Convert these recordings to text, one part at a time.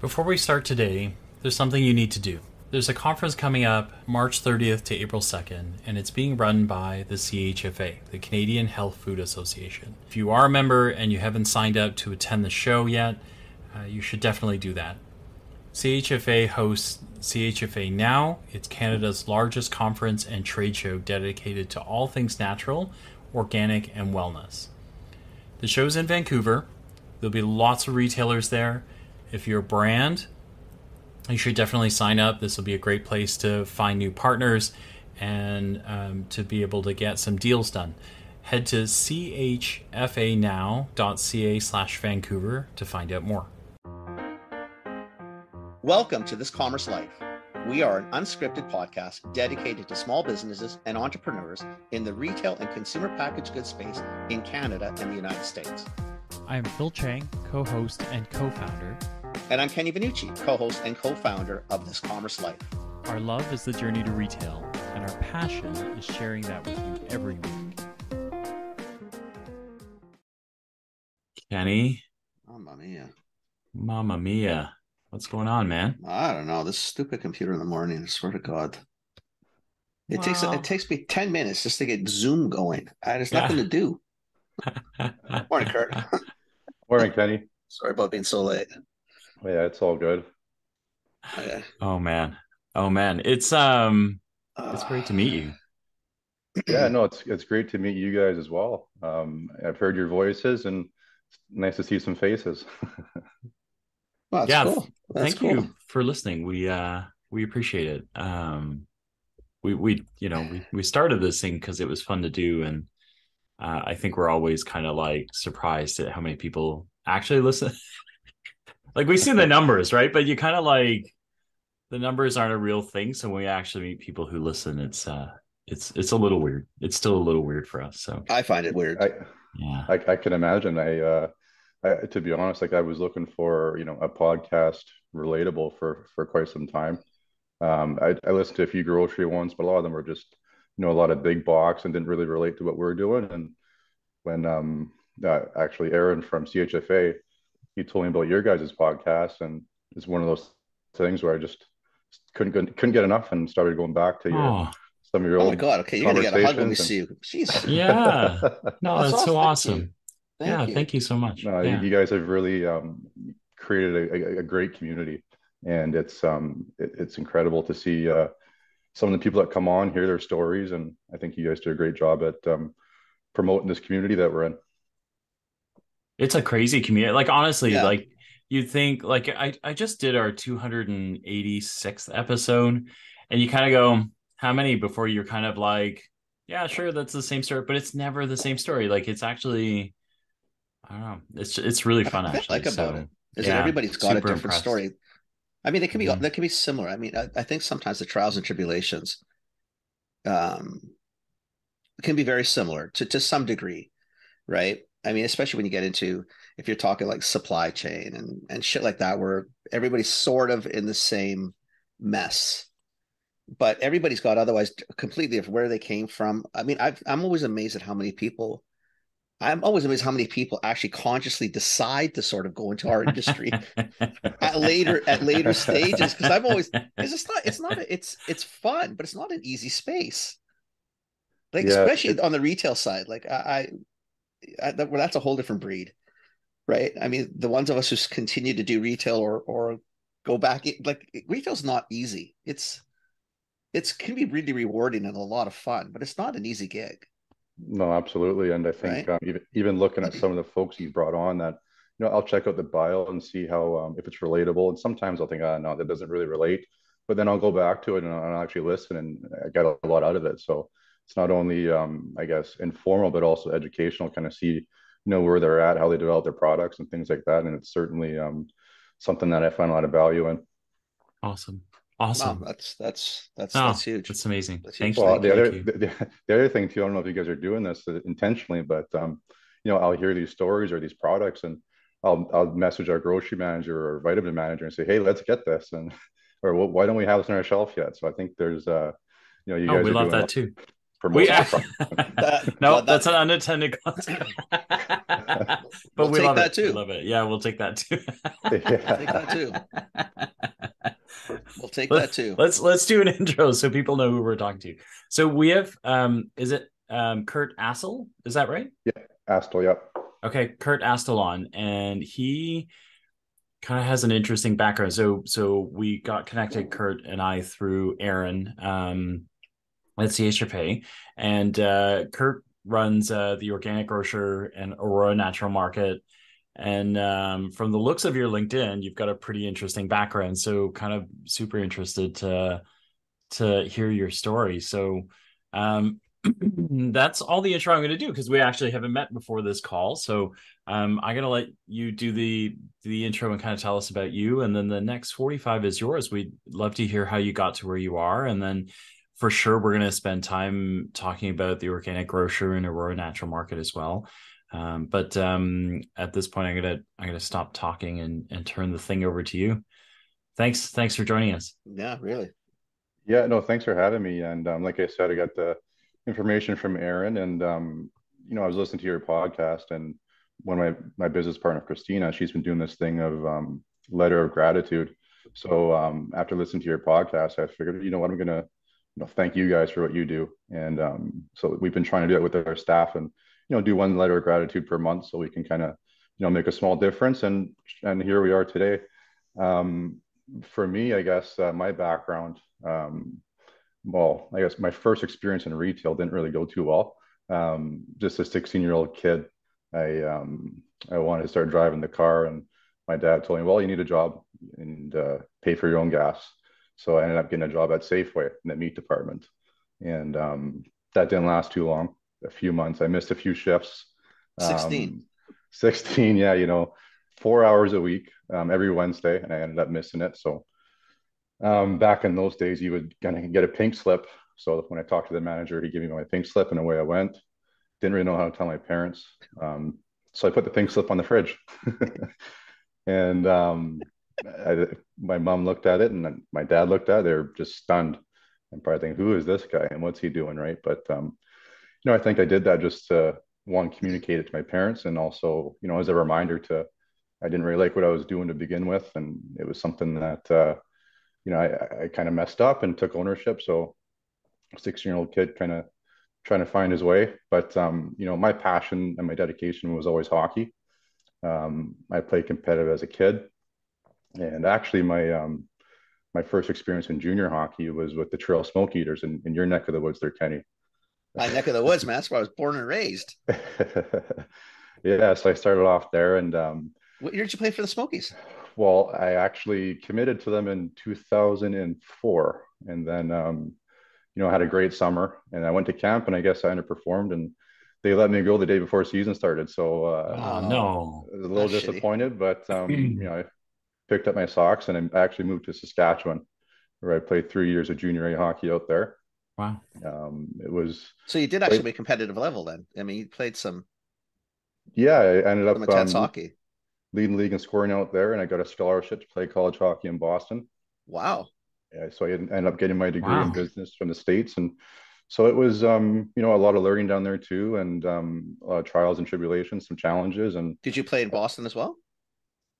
Before we start today, there's something you need to do. There's a conference coming up March 30th to April 2nd, and it's being run by the CHFA, the Canadian Health Food Association. If you are a member and you haven't signed up to attend the show yet, you should definitely do that. CHFA hosts CHFA Now. It's Canada's largest conference and trade show dedicated to all things natural, organic, and wellness. The show's in Vancouver. There'll be lots of retailers there. If you're a brand, you should definitely sign up. This will be a great place to find new partners and to be able to get some deals done. Head to chfanow.ca/Vancouver to find out more. Welcome to This Commerce Life. We are an unscripted podcast dedicated to small businesses and entrepreneurs in the retail and consumer packaged goods space in Canada and the United States. I am Phil Chang, co-host and co-founder. And I'm Kenny Vanucci, co-host and co-founder of This Commerce Life. Our love is the journey to retail, and our passion is sharing that with you every week. Kenny. Mamma mia. Mamma mia. What's going on, man? I don't know. This stupid computer in the morning, I swear to God. It takes me 10 minutes just to get Zoom going. There's nothing to do. Morning, Kurt. Morning, Kenny. Sorry about being so late. Yeah, it's all good. Okay. Oh man. It's great to meet you. Yeah, no, it's great to meet you guys as well. I've heard your voices and it's nice to see some faces. Well, that's cool. Thank you for listening. We appreciate it. We started this thing because it was fun to do, and I think we're always kind of like surprised at how many people actually listen. Like we see the numbers, right? But you kind of like the numbers aren't a real thing. So when we actually meet people who listen, it's a little weird. It's still a little weird for us. So I find it weird. I can imagine. To be honest, like I was looking for, a podcast relatable for quite some time. I listened to a few grocery ones, but a lot of them were just, a lot of big box and didn't really relate to what we're doing. And when actually Aaron from CHFA, he told me about your guys' podcast, and it's one of those things where I just couldn't get enough and started going back to some of your old. Oh my God! Okay, you're gonna get a hug when we see you. Jeez. Yeah. No, that's so awesome. Thank you. Thank you so much. No, you guys have really created a great community, and it's incredible to see some of the people that come on, hear their stories, and I think you guys do a great job at promoting this community that we're in. It's a crazy community. Like honestly, like you'd think like I just did our 286th episode, and you kind of go, how many before you're kind of like, yeah, sure, that's the same story, but it's never the same story. Like it's actually, I don't know. It's really fun actually. About it is that everybody's got a different story. I mean, they can be similar. I mean, I think sometimes the trials and tribulations can be very similar to some degree, right? I mean, especially when you get into, if you're talking like supply chain and shit like that, where everybody's sort of in the same mess, but everybody's got otherwise completely of where they came from. I mean, I'm always amazed at how many people actually consciously decide to sort of go into our industry at later stages. Because it's fun, but it's not an easy space. Like especially on the retail side, like that's a whole different breed, right? I mean, the ones of us who continue to do retail or go back, like retail's not easy. It can be really rewarding and a lot of fun, but it's not an easy gig. No, absolutely. And I think even looking at some of the folks you brought on that, I'll check out the bio and see how, if it's relatable. And sometimes I'll think, no, that doesn't really relate. But then I'll go back to it and I'll actually listen, and I got a lot out of it. So it's not only, I guess, informal, but also educational, kind of see, where they're at, how they develop their products and things like that. And it's certainly something that I find a lot of value in. Awesome. Wow, that's huge. That's amazing. Thank you. Well, the other thing too, I don't know if you guys are doing this intentionally, but I'll hear these stories or these products, and I'll message our grocery manager or vitamin manager and say, hey, let's get this, and or why don't we have this on our shelf yet? So I think there's you guys we love that too. for We most of the no, that's an unintended consequence. But We'll we take love that it. too. We love it. Yeah, we'll take that too. Take that too. We'll take that too. Let's do an intro so people know who we're talking to. So we have is it Kurt Astle? Is that right? Yeah, Astle, yep. Okay, Kurt Astle on, and he kind of has an interesting background. So we got connected, Kurt and I, through Aaron at CHFA, and Kurt runs the Organic Grocer and Aurora Natural Market. And from the looks of your LinkedIn, you've got a pretty interesting background. So kind of super interested to hear your story. So that's all the intro I'm going to do because we actually haven't met before this call. So I'm going to let you do the intro and kind of tell us about you. And then the next 45 is yours. We'd love to hear how you got to where you are. And then for sure, we're going to spend time talking about the Organic Grocer and Aurora Natural Market as well. But at this point, I'm gonna stop talking and turn the thing over to you. Thanks for joining us. Yeah, really. Yeah, no, thanks for having me. And like I said, I got the information from Aaron, and I was listening to your podcast, and one of my business partner, Christina, she's been doing this thing of letter of gratitude. So after listening to your podcast, I figured, you know what, I'm gonna thank you guys for what you do. And so we've been trying to do it with our staff, and do one letter of gratitude per month so we can kind of make a small difference. And here we are today. For me, I guess my background, well, I guess my first experience in retail didn't really go too well. Just a 16-year-old kid, I wanted to start driving the car, and my dad told me, well, you need a job and pay for your own gas. So I ended up getting a job at Safeway in the meat department, and that didn't last too long. A few months. I missed a few shifts. 16, yeah, 4 hours a week, every Wednesday, and I ended up missing it. So back in those days, you would kind of get a pink slip. So when I talked to the manager, he gave me my pink slip, and away I went. Didn't really know how to tell my parents. So I put the pink slip on the fridge. And my mom looked at it, and then my dad looked at it. They were just stunned and probably thinking, who is this guy and what's he doing, right? But I think I did that just to, one, communicate it to my parents, and also, as a reminder I didn't really like what I was doing to begin with, and it was something that, I kind of messed up and took ownership. So, 16-year-old kid kind of trying to find his way, but my passion and my dedication was always hockey. I played competitive as a kid, and actually my first experience in junior hockey was with the Trail Smoke Eaters in your neck of the woods there, Kenny. My neck of the woods, man. That's where I was born and raised. Yeah, so I started off there, and what year did you play for the Smokies? Well, I actually committed to them in 2004, and then had a great summer, and I went to camp, and I guess I underperformed, and they let me go the day before season started. So oh no, I was a little disappointed, but I picked up my socks, and I actually moved to Saskatchewan, where I played 3 years of junior A hockey out there. Wow. It was so you did actually be competitive level then. I mean, you played some. Yeah, I ended up intense hockey, leading league and scoring out there, and I got a scholarship to play college hockey in Boston. Wow. Yeah, so I ended up getting my degree in business from the States, and so it was a lot of learning down there too, and a lot of trials and tribulations, some challenges. And did you play in Boston as well?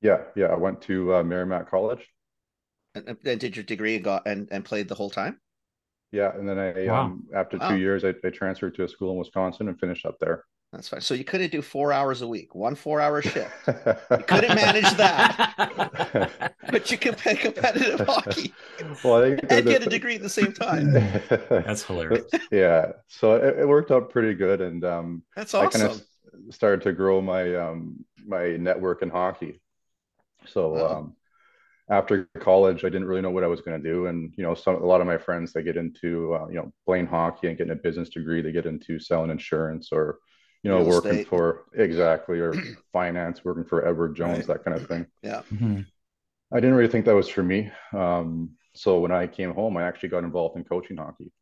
Yeah, I went to Merrimack College. And did your degree and played the whole time? Yeah, and then after 2 years, I transferred to a school in Wisconsin and finished up there. That's fine. So you couldn't do 4 hours a week, 1 4-hour shift. You couldn't manage that, but you could play competitive hockey. Well, and get a degree at the same time. That's hilarious. Yeah, so it worked out pretty good, and that's awesome. I kind of started to grow my my network in hockey. So after college, I didn't really know what I was going to do. And, a lot of my friends, they get into, playing hockey and getting a business degree. They get into selling insurance or, Real working estate. for, exactly, or finance, working for Edward Jones, that kind of thing. Yeah. Mm-hmm. I didn't really think that was for me. So when I came home, I actually got involved in coaching hockey.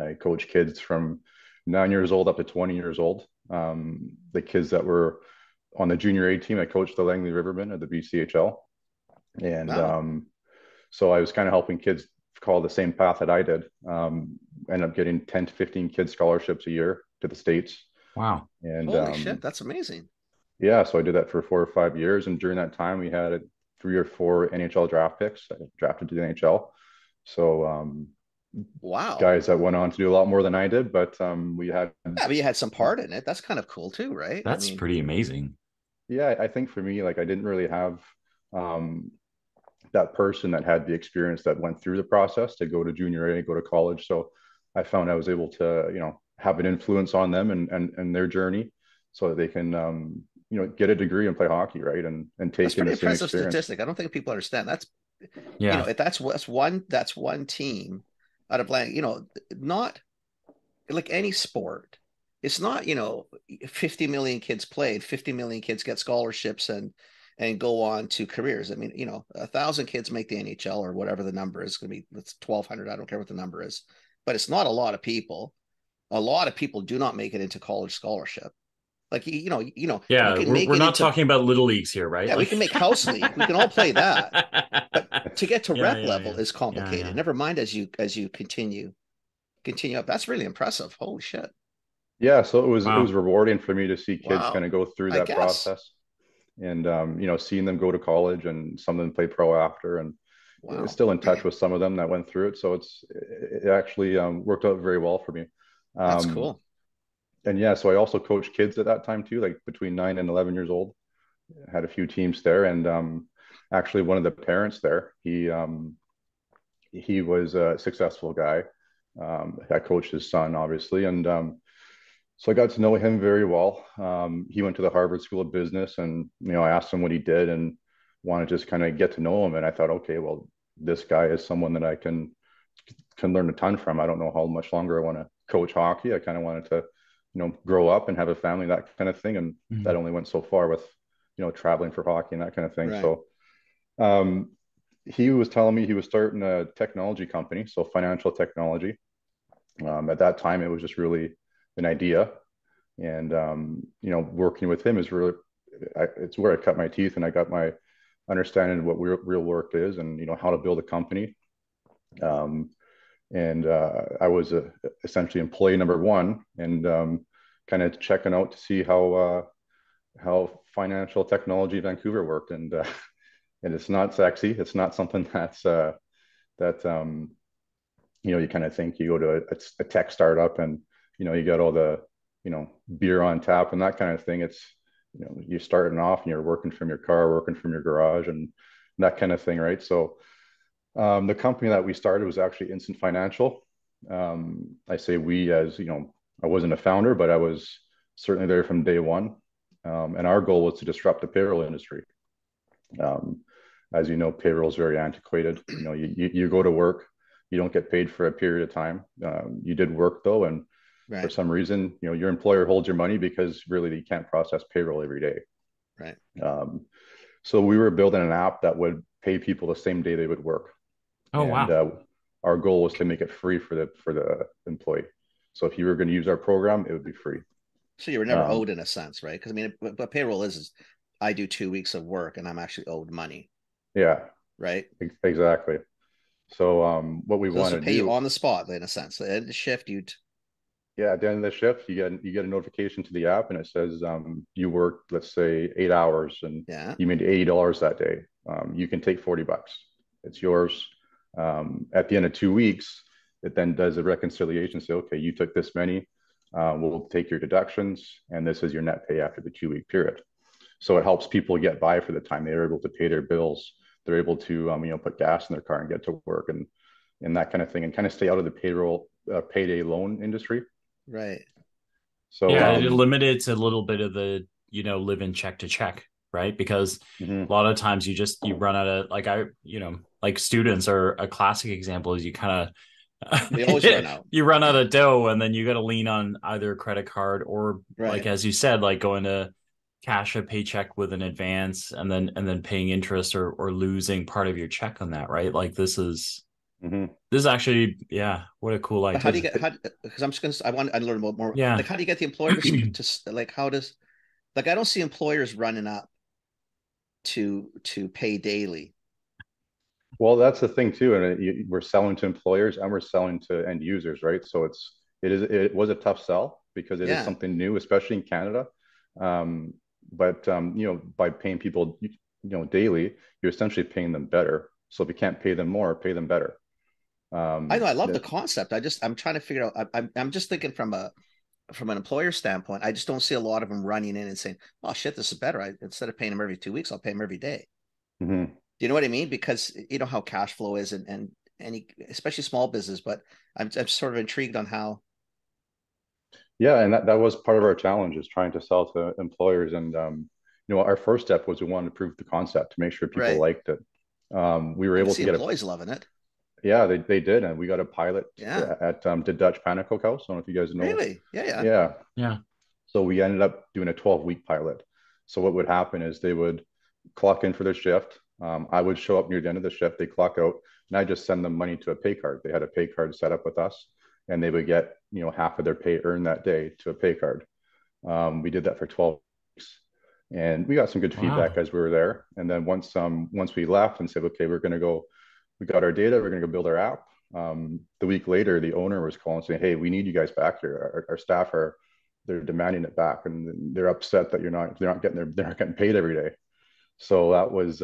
I coached kids from 9 years old up to 20 years old. The kids that were on the junior A team, I coached the Langley Rivermen at the BCHL. And Wow. so I was kind of helping kids follow the same path that I did. And end up getting 10 to 15 kid scholarships a year to the States. Wow. And Holy shit, that's amazing. yeah, so I did that for 4 or 5 years. And during that time, we had 3 or 4 NHL draft picks. I drafted to the NHL. So Wow. guys that went on to do a lot more than I did, but we had, Yeah, but you had some part in it. That's kind of cool too, right? I That's mean, pretty amazing. yeah, I think for me, like I didn't really have um, that person that had the experience that went through the process to go to junior A, go to college. So I found I was able to, have an influence on them and their journey so that they can, get a degree and play hockey, right? And that's take in pretty the same impressive experience. statistic. I don't think people understand. That's Yeah. that's one team out of blank, not like any sport. It's not, 50 million kids played, 50 million kids get scholarships and go on to careers. I mean, 1,000 kids make the NHL or whatever the number is. Going to be it's 1,200. I don't care what the number is, but it's not a lot of people. A lot of people do not make it into college scholarship. Like we Yeah, can we're make we're it not into talking about little leagues here, right? yeah, we Like can make house league. We can all play that, but to get to yeah, rep yeah, level yeah. is Yeah, complicated. yeah. Never mind as you continue up. That's really impressive. Holy shit! Yeah, so it was Wow. rewarding for me to see kids kind Wow. of go through I that guess. process and seeing them go to college and some of them play pro after and Wow. still in touch with some of them that went through it. So it actually worked out very well for me. That's Um, cool. and yeah, so I also coached kids at that time too, like between 9 and 11 years old. I had a few teams there, and actually one of the parents there, he was a successful guy. I coached his son, obviously, and so I got to know him very well. He went to the Harvard School of Business, and I asked him what he did and want to just kind of get to know him. And I thought, okay, well, this guy is someone that I can learn a ton from. I don't know how much longer I want to coach hockey. I kind of wanted to, grow up and have a family, that kind of thing. And that Mhm. only went so far with, traveling for hockey and that kind of thing. Right. So um, he was telling me he was starting a technology company, so financial technology. At that time, it was just really an idea, and working with him is really it's where I cut my teeth and I got my understanding of what real work is and how to build a company. Um, and I was essentially employee number one, and kind of checking out to see how financial technology in Vancouver worked, and it's not sexy. It's not something that you kind of think you go to a tech startup and you got all the beer on tap and that kind of thing. It's you're starting off and you're working from your car, working from your garage, and that kind of thing, right? So the company that we started was actually Instant Financial. I say we as I wasn't a founder, but I was certainly there from day one. And our goal was to disrupt the payroll industry. Um, as you know, payroll is very antiquated. You go to work, you don't get paid for a period of time. You did work though, and for Right. some reason, your employer holds your money because really you can't process payroll every day. Right. Um, so we were building an app that would pay people the same day they would work, Oh and wow. our goal was to make it free for the employee. So if you were going to use our program, it would be free. So you were never Um, owed in a sense, right? Because I mean, what payroll is I do 2 weeks of work and I'm actually owed money, yeah, right? exactly. So what we So this want will to pay you do, on the spot, in a sense. At the end of the shift, you'd yeah, at the end of the shift, you get a notification to the app, and it says you worked, let's say, 8 hours, and yeah, you made $80 that day. You can take $40. It's yours. At the end of 2 weeks, it then does a reconciliation. Say, okay, you took this many. We'll take your deductions, and this is your net pay after the 2 week period. So it helps people get by for the time they're able to pay their bills. They're able to put gas in their car and get to work and that kind of thing, and kind of stay out of the payroll payday loan industry. right. So Yeah, it eliminates a little bit of the, living check to check, right? Because a mhm. lot of times you run out of like students are a classic example is you kind They of always run out. you run out Yeah, of dough and then you got to lean on either a credit card or like right. as you said, like going to cash a paycheck with an advance and then paying interest or losing part of your check on that, right? Like Mhm. this is actually, yeah, what a cool But how do idea. you get how? Because I'm just gonna I want to learn more. Yeah. Like, how do you get the employer to like? How does like I don't see employers running up to pay daily. Well, that's the thing too, and we're selling to employers and we're selling to end users, right? So it was a tough sell because it is Yeah. something new, especially in Canada. Um, but by paying people, daily, you're essentially paying them better. So if you can't pay them more, pay them better. I know, I love the That concept. I'm trying to figure out. I'm just thinking from an employer standpoint. I just don't see a lot of them running in and saying, "Oh shit, this is better. Instead of paying them every 2 weeks, I'll pay them every day." Mhm. Do you know what I mean? Because you know how cash flow is, and any, especially small business. But I'm sort of intrigued on how. Yeah, and that was part of our challenge is trying to sell to employers. And our first step was we wanted to prove the concept to make sure people Right. liked it. We were I can able see to get employees loving it. yeah, they did, and we got a pilot Yeah. at the Dutch Panacook House. I don't know if you guys know. Really? Yeah. Yeah. Yeah, Yeah. so we ended up doing a 12-week pilot. So what would happen is they would clock in for their shift. I would show up near the end of the shift. They clock out, and I just send them money to a pay card. They had a pay card set up with us, and they would get half of their pay earned that day to a pay card. We did that for 12 weeks, and we got some good feedback Wow. as we were there. And then once we left and said, okay, we're going to go, we got our data, we're going to go build our app. The week later, the owner was calling saying, hey, we need you guys back here. Our staff are they're demanding it back, and they're upset that they're not getting paid every day. So that was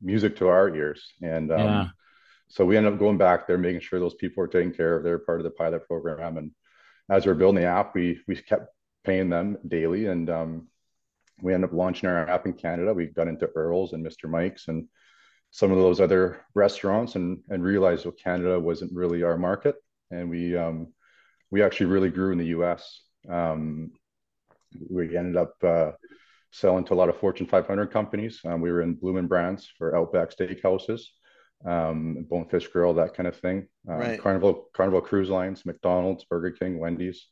music to our ears. And Yeah. so we ended up going back there, making sure those people were taken care of. They're part of the pilot program. And as we're building the app, we kept paying them daily, and we ended up launching our app in Canada. We got into Earl's and Mr. Mike's and some of those other restaurants, and realized that Canada wasn't really our market, and we actually really grew in the U.S. We ended up selling to a lot of Fortune 500 companies. We were in Bloomin' Brands for Outback Steakhouses, Bonefish Grill, that kind of thing. Right. Carnival Cruise Lines, McDonald's, Burger King, Wendy's.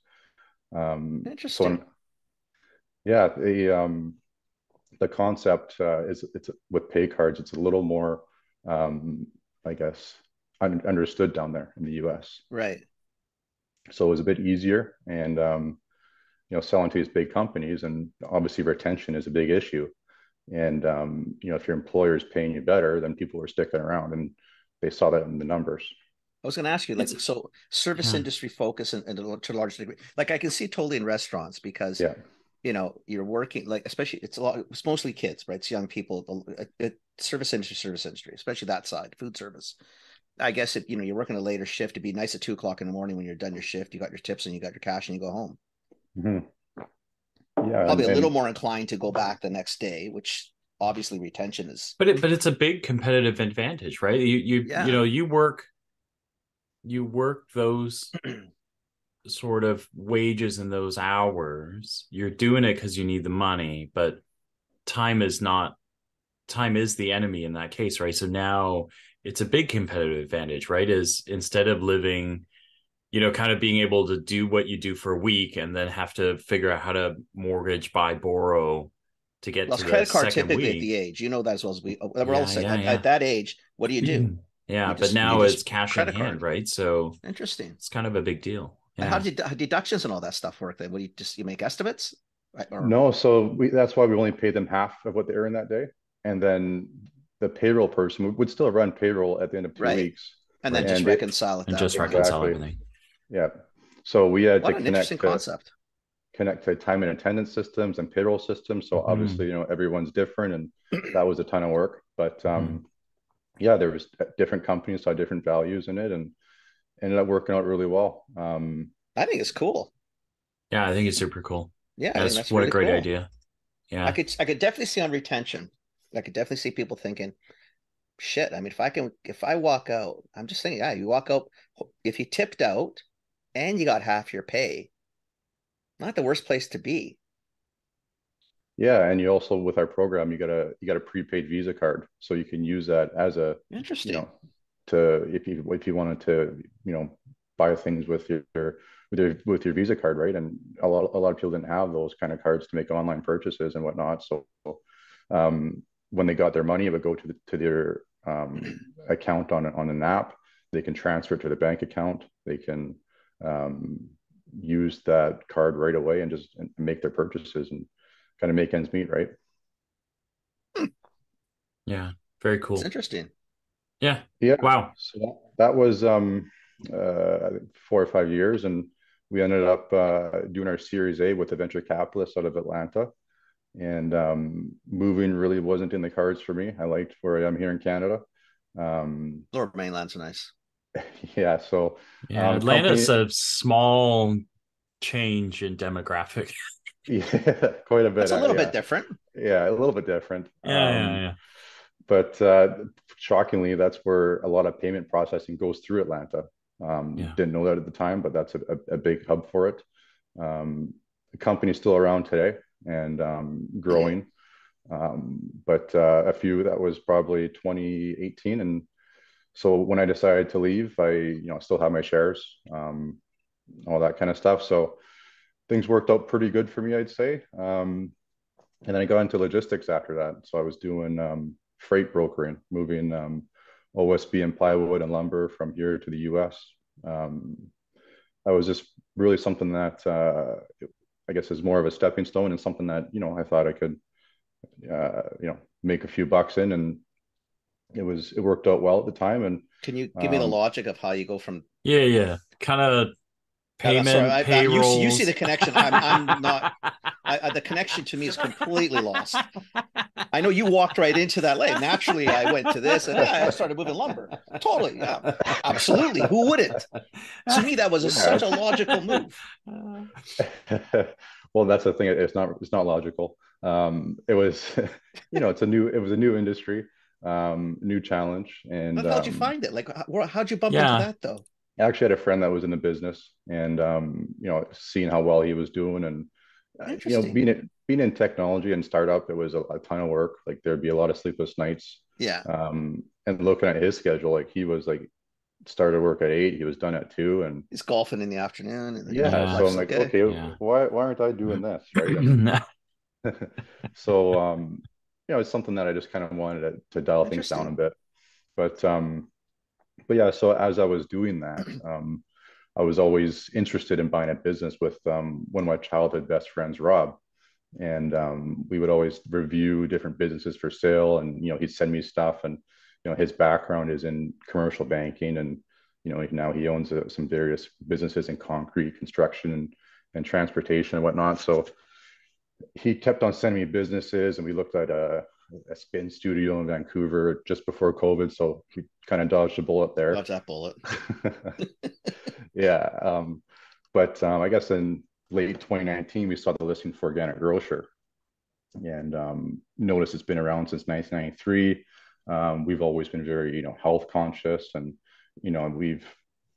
Interesting. Yeah, the concept is it's with pay cards. It's a little more, I guess, understood down there in the U.S. Right. So it was a bit easier, and selling to these big companies, and obviously retention is a big issue. And if your employer is paying you better, then people are sticking around, and they saw that in the numbers. I was going to ask you, It's like, so service yeah. industry focus and to a large degree, like I can see totally in restaurants because, Yeah, you're working, like, especially it's mostly kids, right? It's young people, service industry, especially that side, food service. I guess if, you're working a later shift, it'd be nice at 2 o'clock in the morning when you're done your shift, you got your tips and you got your cash and you go home. hmm yeah, Probably and a little and more inclined to go back the next day, which obviously retention is, But it's a big competitive advantage, right? yeah. You work those sort of wages and those hours. You're doing it because you need the money, but time is not time is the enemy in that case, right? So now it's a big competitive advantage, right? Is instead of living, kind of being able to do what you do for a week and then have to figure out how to mortgage, buy, borrow to get Plus to the credit card second typically at week. the age, that as well as we're all Yeah, saying yeah, at yeah. that age, what do? Yeah, You but just you now it's just cash in credit hand, card. right? So Interesting. it's kind of a big deal. And how Yeah. did deductions and all that stuff work then? What do you make estimates? Right, or no, so that's why we only paid them half of what they earned that day, and then the payroll person would still run payroll at the end of two right. weeks, And then Right. just and it reconcile it And that just way. reconcile exactly, everything. yeah. So we had to What an interesting concept. connect to time and attendance systems and payroll systems. So Hmm. obviously, everyone's different, and that was a ton of work. But Hmm. yeah, there was different companies saw different values in it, and ended up working out really well. I think it's cool. Yeah, I think it's super cool. Yeah, I think That's that's what a really great cool. idea. I Yeah. could I could definitely see on retention. I could definitely see people thinking, shit, I mean, if I walk out, I'm just thinking, yeah, you walk out, if you tipped out and you got half your pay, not the worst place to be. Yeah, and you also with our program, you got a prepaid Visa card, so you can use that as a, you Interesting. know, to if you wanted to, buy things with your Visa card, right? And a lot of people didn't have those kind of cards to make online purchases and whatnot. So when they got their money, it would go to their account on an app. They can transfer it to their bank account. They can um, use that card right away and just make their purchases and kind of make ends meet, right? Yeah. Very It's cool. interesting. Yeah. Yeah. Wow. So that was I think 4 or 5 years, and we ended up doing our Series A with a venture capitalist out of Atlanta. And moving really wasn't in the cards for me. I liked where I am here in Canada. Um, Lower Mainland's nice. yeah, so Yeah, the company, Atlanta's a small change in demographic. yeah, quite a bit. That's a little bit Yeah, different. yeah, a little bit different. Yeah, yeah, yeah. But shockingly, that's where a lot of payment processing goes through Atlanta. Yeah. Didn't know that at the time, but that's a big hub for it. The company's still around today and growing. But a few that was probably 2018, and so when I decided to leave, I still have my shares, all that kind of stuff. So things worked out pretty good for me, I'd say. And then I got into logistics after that. So I was doing freight brokering, moving OSB and plywood and lumber from here to the US. Um, I was just really something that I guess is more of a stepping stone and something that I thought I could make a few bucks in, and it worked out well at the time. And Can you give me the um, logic of how you go from? Yeah, yeah. Kind of Sorry, payment, you see the payrolls. connection. I'm not. The connection to me is completely lost. I know you walked right into that lane. Naturally, I went to this and I started moving lumber. Totally, yeah, absolutely. Who wouldn't? To me, that was yeah. such a logical move. Well, that's the thing. It's not logical. It was, it was a new industry, new challenge, and But how'd you find it? Like, how'd you bump into Yeah. that though? I actually had a friend that was in the business, and seeing how well he was doing, and Interesting. being in technology and startup, it was a ton of work. Like there'd be a lot of sleepless nights. Yeah, And looking at his schedule, like he was like started work at 8, he was done at 2, and he's golfing in the afternoon, and yeah. So Yeah. I'm life's like, okay. okay, Yeah. why aren't I doing this, right? And so it's something that I just kind of wanted to dial things down a Interesting. bit. But yeah, so as I was doing that, I was always interested in buying a business with one of my childhood best friends, Rob. And we would always review different businesses for sale, and he'd send me stuff. And his background is in commercial banking, and now he owns some various businesses in concrete construction and transportation and whatnot. So he kept on sending me businesses, and we looked at a spin studio in Vancouver just before COVID, so we kind of dodged a bullet there. Dodge that bullet. Yeah, but I guess in late 2019 we saw the listing for Organic Grocer, and noticed it's been around since 1993. We've always been very health conscious, and we've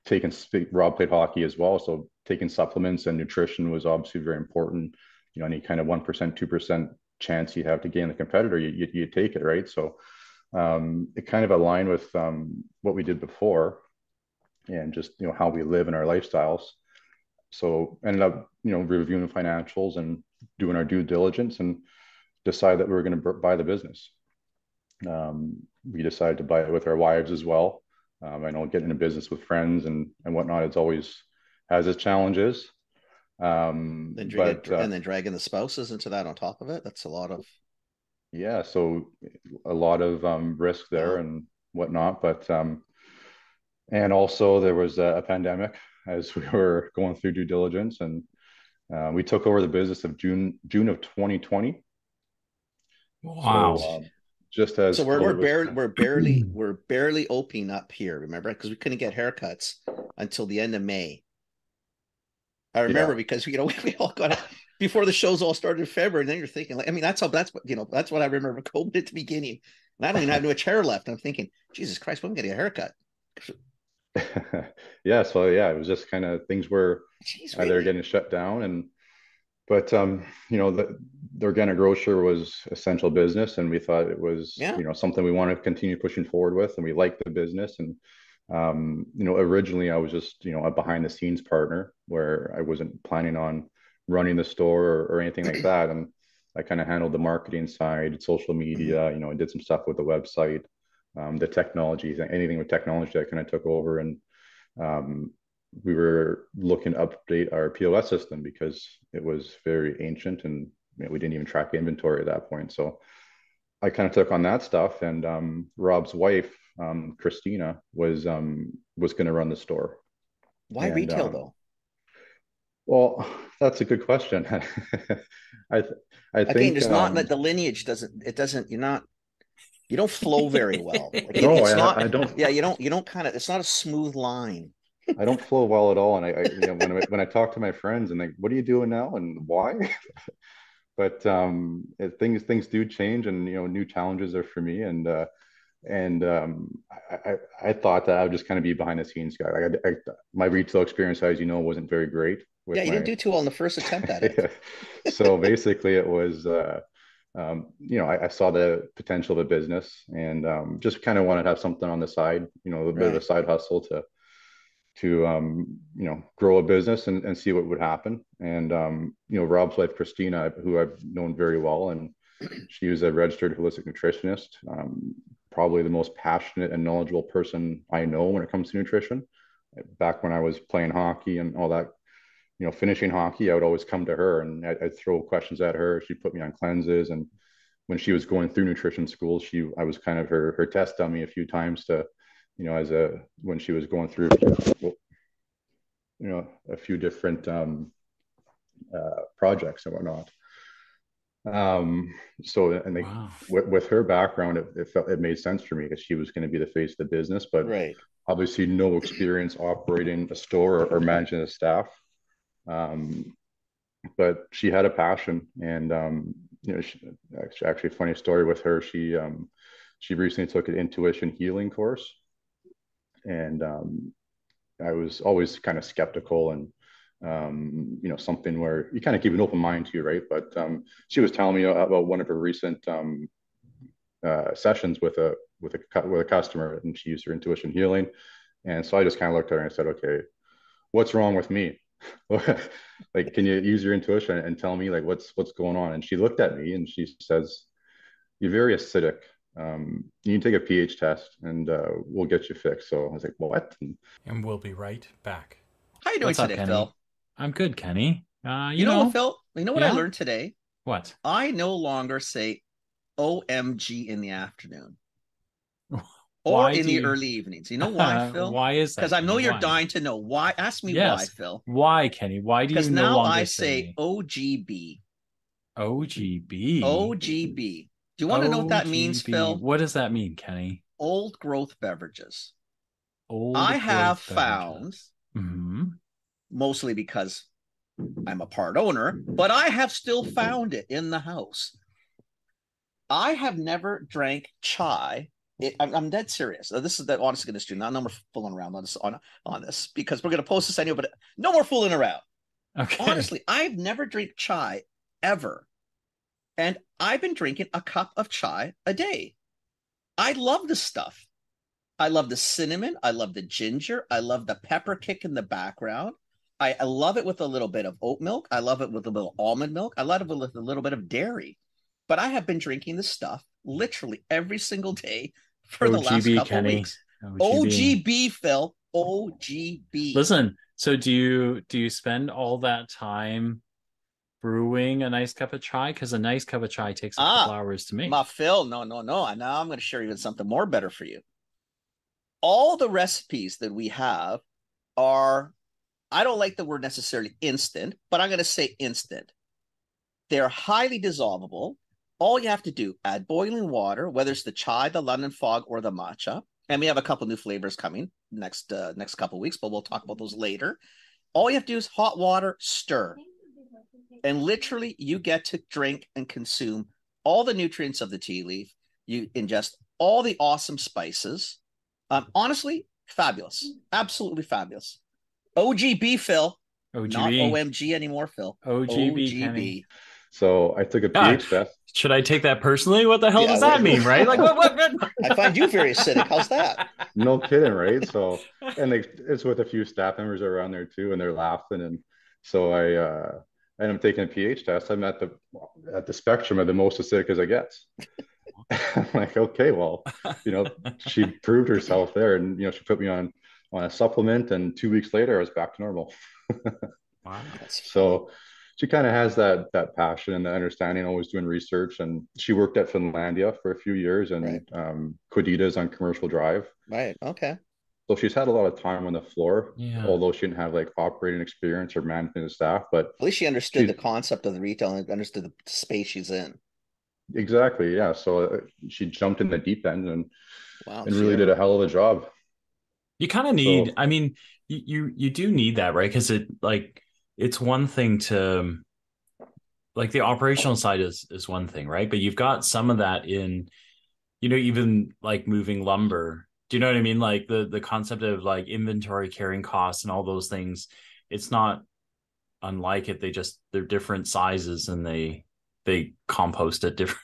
taken Rob played hockey as well, so taking supplements and nutrition was obviously very important. Any kind of 1%, 2% chance you have to gain the competitor, you take it, right? So it kind of aligned with what we did before, and just how we live in our lifestyles. So ended up reviewing financials and doing our due diligence, and decided that we were going to buy the business. We decided to buy it with our wives as well. I know getting a business with friends and whatnot, it's always has its challenges. But And then dragging the spouses into that on top of it. That's a lot of. yeah, so a lot of risk there Wow. and whatnot. But and also there was a pandemic as we were going through due diligence, and we took over the business of June of 2020. So Wow. just as So we're we're COVID was, barely we're barely we're barely opening up here. Remember, because we couldn't get haircuts until the end of May. I yeah, remember because we all got it before the shows all started in February. And then you're thinking, like, I mean, that's what I remember COVID at the beginning. And I don't even have much hair left. And I'm thinking, Jesus Christ, when am I getting a haircut? yeah. So yeah, it was just kind of things were Jeez, either really? getting shut down, and but the organic grocer was essential business, and we thought it was Yeah. something we want to continue pushing forward with, and we liked the business. And originally I was just a behind the scenes partner where I wasn't planning on running the store or anything like that, and I kind of handled the marketing side, social Mhm. media. I did some stuff with the website, the technology, anything with technology I kind of took over. And um, we were looking to update our POS system because it was very ancient, and we didn't even track inventory at that point. So I kind of took on that stuff. And Rob's wife Christina, was going to run the store. Why And retail though? well, that's a good question. I I Again, think there's not the lineage doesn't it doesn't you don't flow very well. Like no, it's not, I don't. yeah, you don't kind of, it's not a smooth line. I don't flow well at all. And when I talk to my friends and like, what are you doing now and why? But things do change, and new challenges are for me. And I thought that I would just kind of be behind the scenes guy. My retail experience, as you know, wasn't very great Yeah, with you didn't my. do too well in the first attempt at it. So basically, it was. I saw the potential of a business, and just kind of wanted to have something on the side, a bit of a Right. side hustle to grow a business and see what would happen. And Rob's wife Christina, who I've known very well, and she was a registered holistic nutritionist, probably the most passionate and knowledgeable person I know when it comes to nutrition. Back when I was playing hockey and all that, finishing hockey, I would always come to her and I'd throw questions at her. She'd put me on cleanses, and when she was going through nutrition school, I was kind of her test dummy a few times to, as a when she was going through, a few different projects and whatnot. So and they, Wow. with her background, it made sense for me because she was going to be the face of the business, but Right. obviously no experience operating a store or managing a staff. Um, but she had a passion, and actually a funny story with her. She recently took an intuition healing course, and I was always kind of skeptical, and something where you kind of keep an open mind to, right? But she was telling me about one of her recent sessions with a customer, and she used her intuition healing. And so I just kind of looked at her and I said, okay, what's wrong with me? Like, can you use your intuition and tell me like what's going on? And she looked at me and she says, you're very acidic. You can take a pH test and we'll get you fixed. So I was like, well, what? And we'll be right back. How you doing What's up, today, Kenny? Phil? I'm good, Kenny. You know what, Phil? You know what I Yeah? learned today? What? I no longer say OMG in the afternoon or Why in do the you early evenings. You know why, Phil? why is Because that, I know Kenny? you're Why? dying to know why. Ask me why, Yes. Phil. Why, Kenny? Why do Because you no now I longer say say OGB. OGB? OGB. Do you want to know what that means, OGB. Phil? What does that mean, Kenny? Old growth beverages. I Old have growth found, beverages. Mm-hmm. mostly because I'm a part owner, but I have still found it in the house. I have never drank chai. I'm dead serious. This is the honest to goodness truth. No more fooling around on this because we're going to post this anyway, but no more fooling around. Okay. Honestly, I've never drank chai ever. And I've been drinking a cup of chai a day. I love this stuff. I love the cinnamon. I love the ginger. I love the pepper kick in the background. I love it with a little bit of oat milk. I love it with a little almond milk. I love it with a little bit of dairy. But I have been drinking this stuff literally every single day for the last OGB, couple of Kenny. weeks. OGB. OGB, Phil. OGB. Listen, so do you spend all that time brewing a nice cup of chai? Because a nice cup of chai takes a couple Ah, hours to make. my Phil. No, no, no. Now I'm going to share even something more better for you. All the recipes that we have are, I don't like the word necessarily instant, but I'm going to say instant. They're highly dissolvable. All you have to do, add boiling water, whether it's the chai, the London fog, or the matcha. And we have a couple new flavors coming next couple weeks, but we'll talk about those later. All you have to do is hot water, stir, and literally you get to drink and consume all the nutrients of the tea leaf. You ingest all the awesome spices. Honestly, fabulous, absolutely fabulous. OGB, Phil, not OGB. OMG anymore, Phil. OGB, Kenny. OGB. So I took a God, pH test. should I take that personally? What the hell Yeah, does that mean, right? Like what? I find you very acidic. How's that? No kidding, right? So, and it's with a few staff members around there too, and they're laughing. And so I end up taking a pH test. I'm at the spectrum of the most acidic as I get. I'm like, okay, well, she proved herself there, and she put me on a supplement, and 2 weeks later, I was back to normal. Wow. That's funny. So, she kind of has that passion and the understanding, always doing research. And she worked at Finlandia for a few years Right. and Coditas on Commercial Drive. Right. Okay. So she's had a lot of time on the floor, Yeah. although she didn't have like operating experience or management of staff. But At least she understood she's the concept of the retail and understood the space she's in. exactly, yeah. So she jumped in the deep end Wow. and really did a hell of a job. You kind of need, So I mean, you do need that, right? Because it's one thing to like the operational side is one thing, right? But you've got some of that in, even like moving lumber. Do you know what I mean? Like the concept of like inventory carrying costs and all those things. It's not unlike it. They're different sizes and they compost at different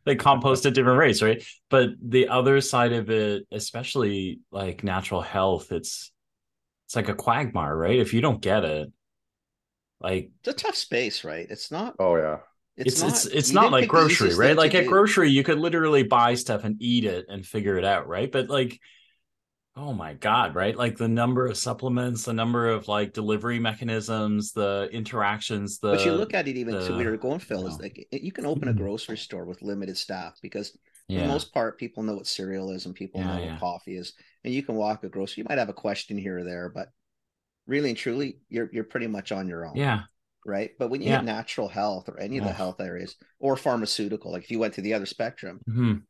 they compost at different rates, right? But the other side of it, especially like natural health, it's like a quagmire, right? If you don't get it, like It's a tough space, right? It's not. oh yeah. It's it's not. it's You not didn't like pick the grocery, easiest right? thing to Like at do. grocery, you could literally buy stuff and eat it and figure it out, right? But like, oh my God, right? Like the number of supplements, the number of like delivery mechanisms, the interactions, But you look at it even to where the you're going, you Phil, is know, like you can open a grocery store with limited staff because for the yeah, most part, people know what cereal is and people yeah, know what yeah, coffee is. And you can walk a grocery. You might have a question here or there, but really and truly, you're pretty much on your own, yeah, right? But when you hit yeah. natural health or any of the Oh. health areas or pharmaceutical, like if you went to the other spectrum, Mhm.